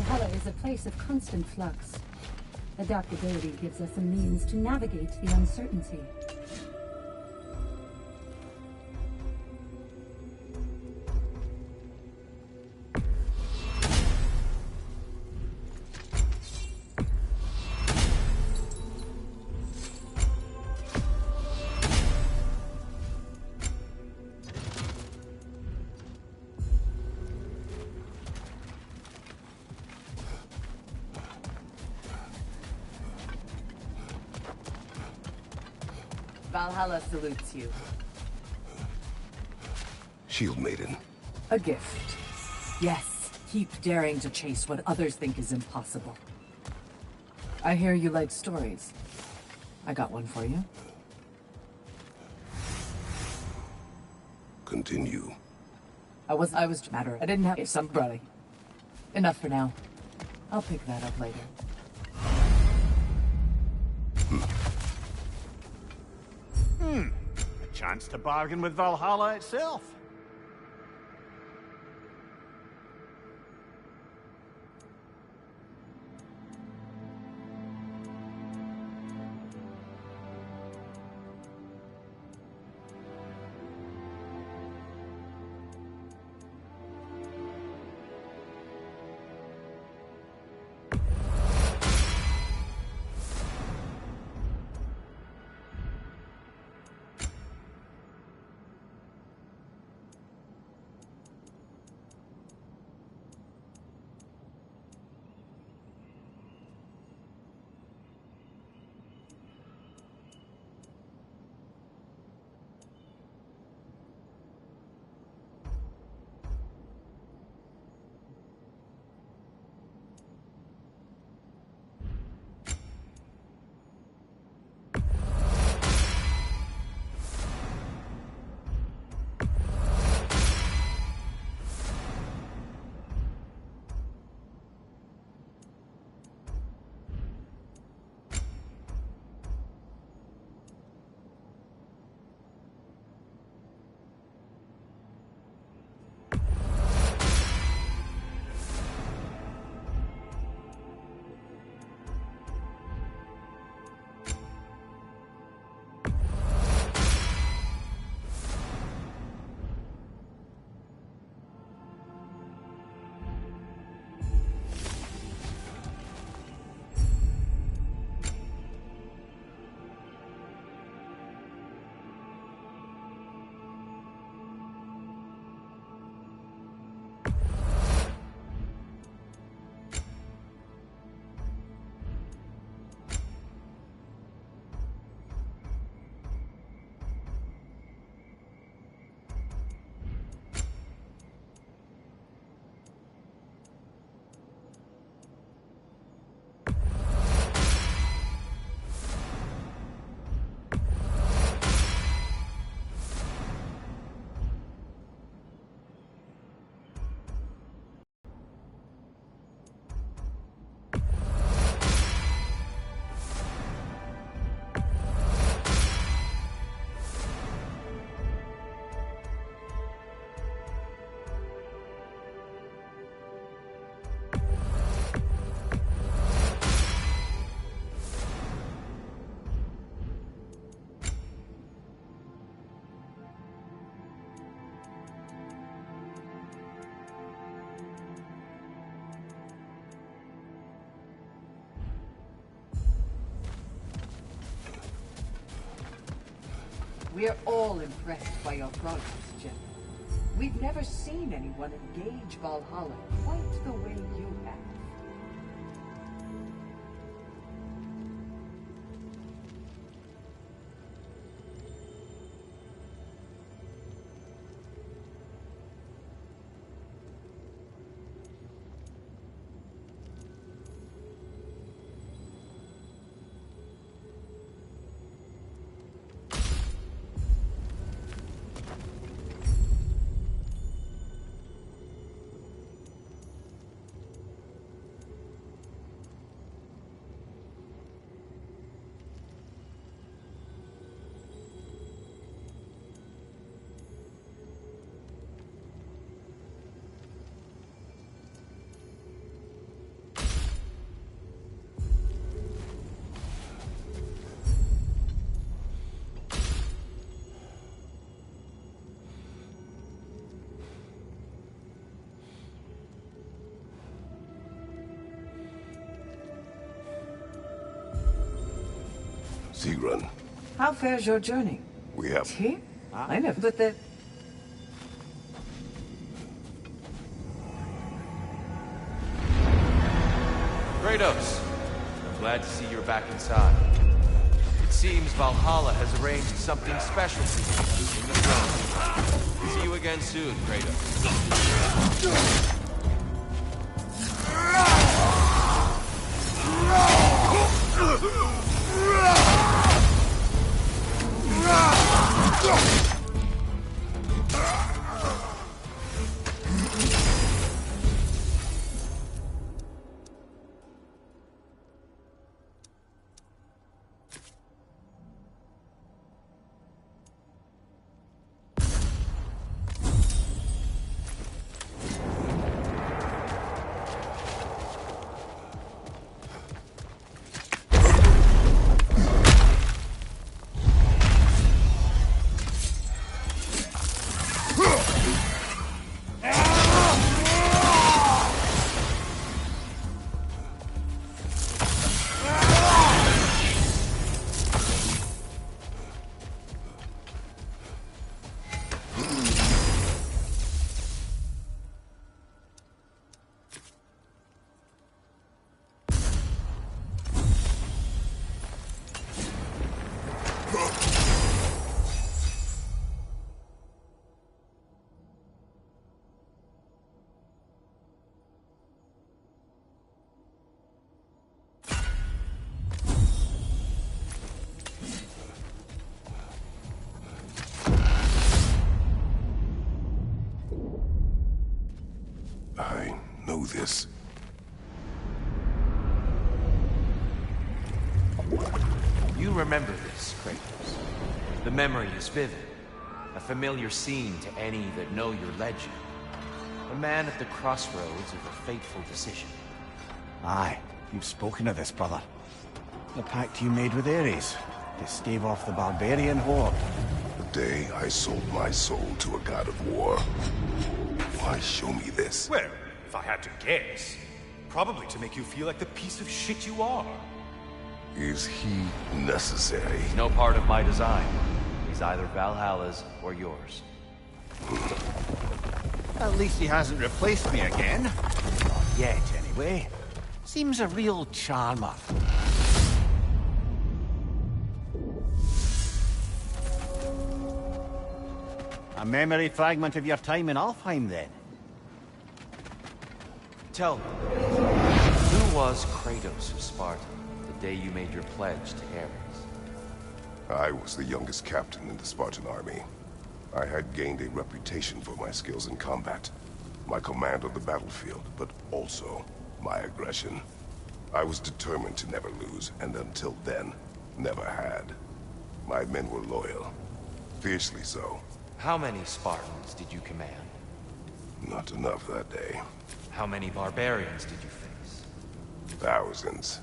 Valhalla is a place of constant flux. Adaptability gives us a means to navigate the uncertainty. Valhalla salutes you. Shield Maiden. A gift. Yes, keep daring to chase what others think is impossible. I hear you like stories. I got one for you. Continue. I was matter. I didn't have some brother. Enough for now. I'll pick that up later. A chance to bargain with Valhalla itself. We're all impressed by your progress, General. We've never seen anyone engage Valhalla quite the way you have. Sigrun, How fares your journey? we have... Here? I never... But the... Kratos, I'm glad to see you're back inside. It seems Valhalla has arranged something special for you in the throne. See you again soon, Kratos. I know this. You remember this, Kratos. The memory is vivid. A familiar scene to any that know your legend. A man at the crossroads of a fateful decision. Aye, you've spoken of this, brother. The pact you made with Ares to stave off the barbarian horde. The day I sold my soul to a god of war. Why show me this? Well, if I had to guess, probably to make you feel like the piece of shit you are. Is he necessary? He's no part of my design. He's either Valhalla's or yours. At least he hasn't replaced me again. Not yet, anyway. Seems a real charmer. A memory fragment of your time in Alfheim, then? Tell me, who was Kratos of Sparta the day you made your pledge to Ares? I was the youngest captain in the Spartan army. I had gained a reputation for my skills in combat, my command on the battlefield, but also my aggression. I was determined to never lose, and until then, never had. My men were loyal, fiercely so. How many Spartans did you command? Not enough that day. How many barbarians did you face? Thousands.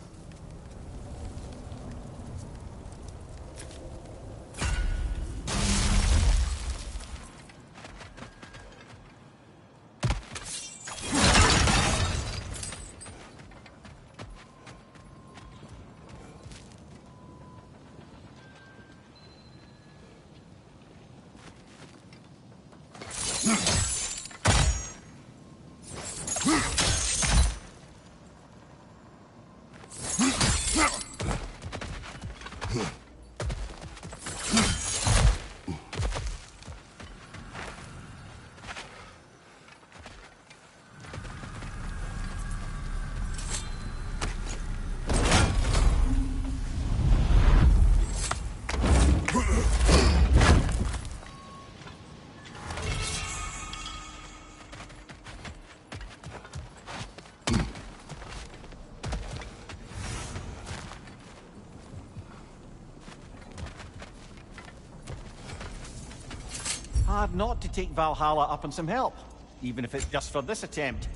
Hard not to take Valhalla up on some help, even if it's just for this attempt.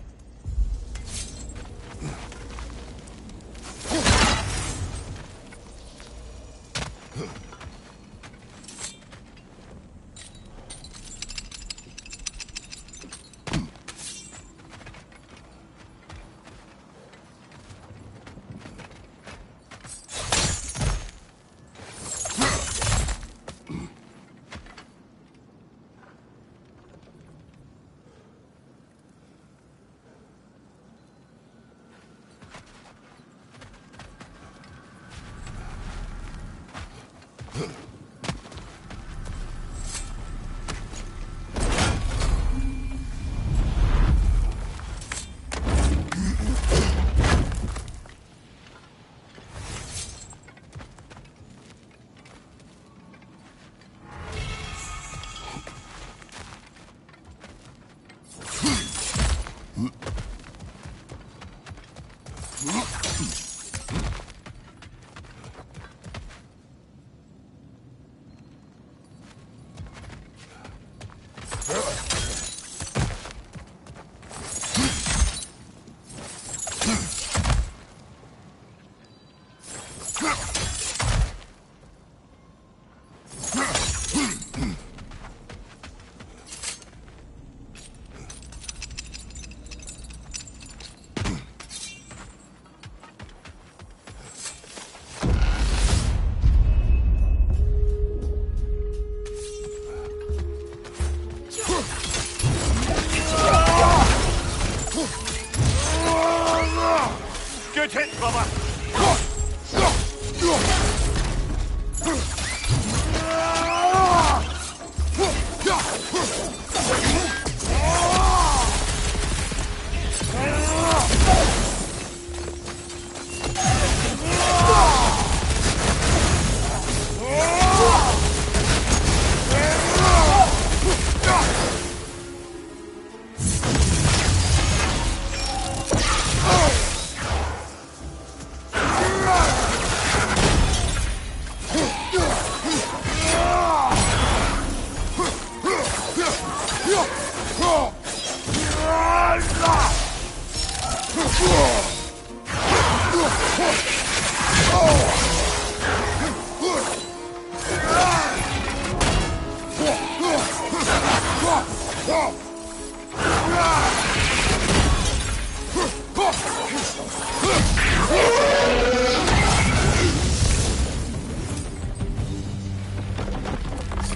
Good hit, brother!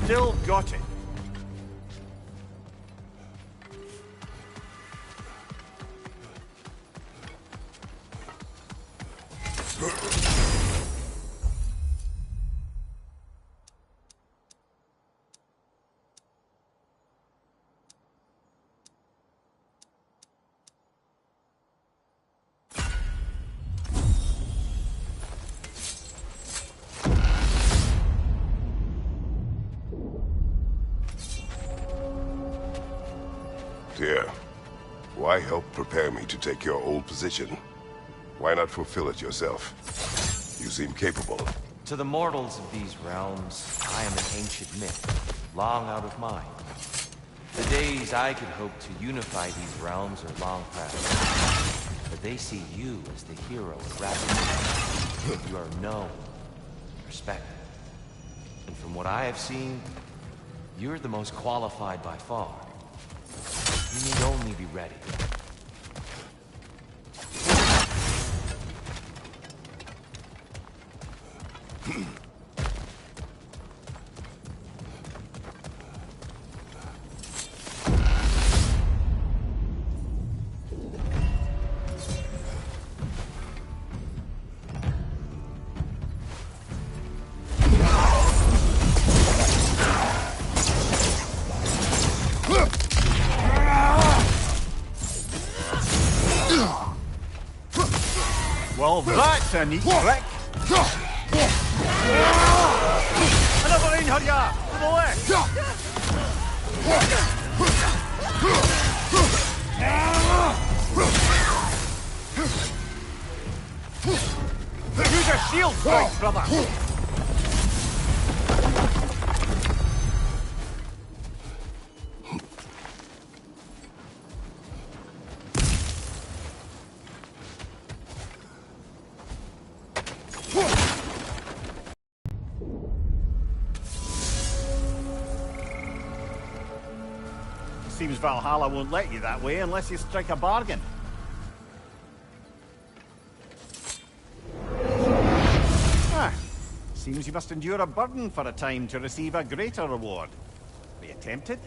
Still got it. Dear, why help prepare me to take your old position? Why not fulfill it yourself? You seem capable. To the mortals of these realms, I am an ancient myth, long out of mind. The days I could hope to unify these realms are long past. But they see you as the hero of Ragnarok. You are known, respected. And from what I have seen, you're the most qualified by far. You need only be ready. Well, that's a neat trick. Another Reinhardt! To the left! Use your shield strike, brother! Seems Valhalla won't let you that way unless you strike a bargain. Ah, seems you must endure a burden for a time to receive a greater reward. Are you tempted?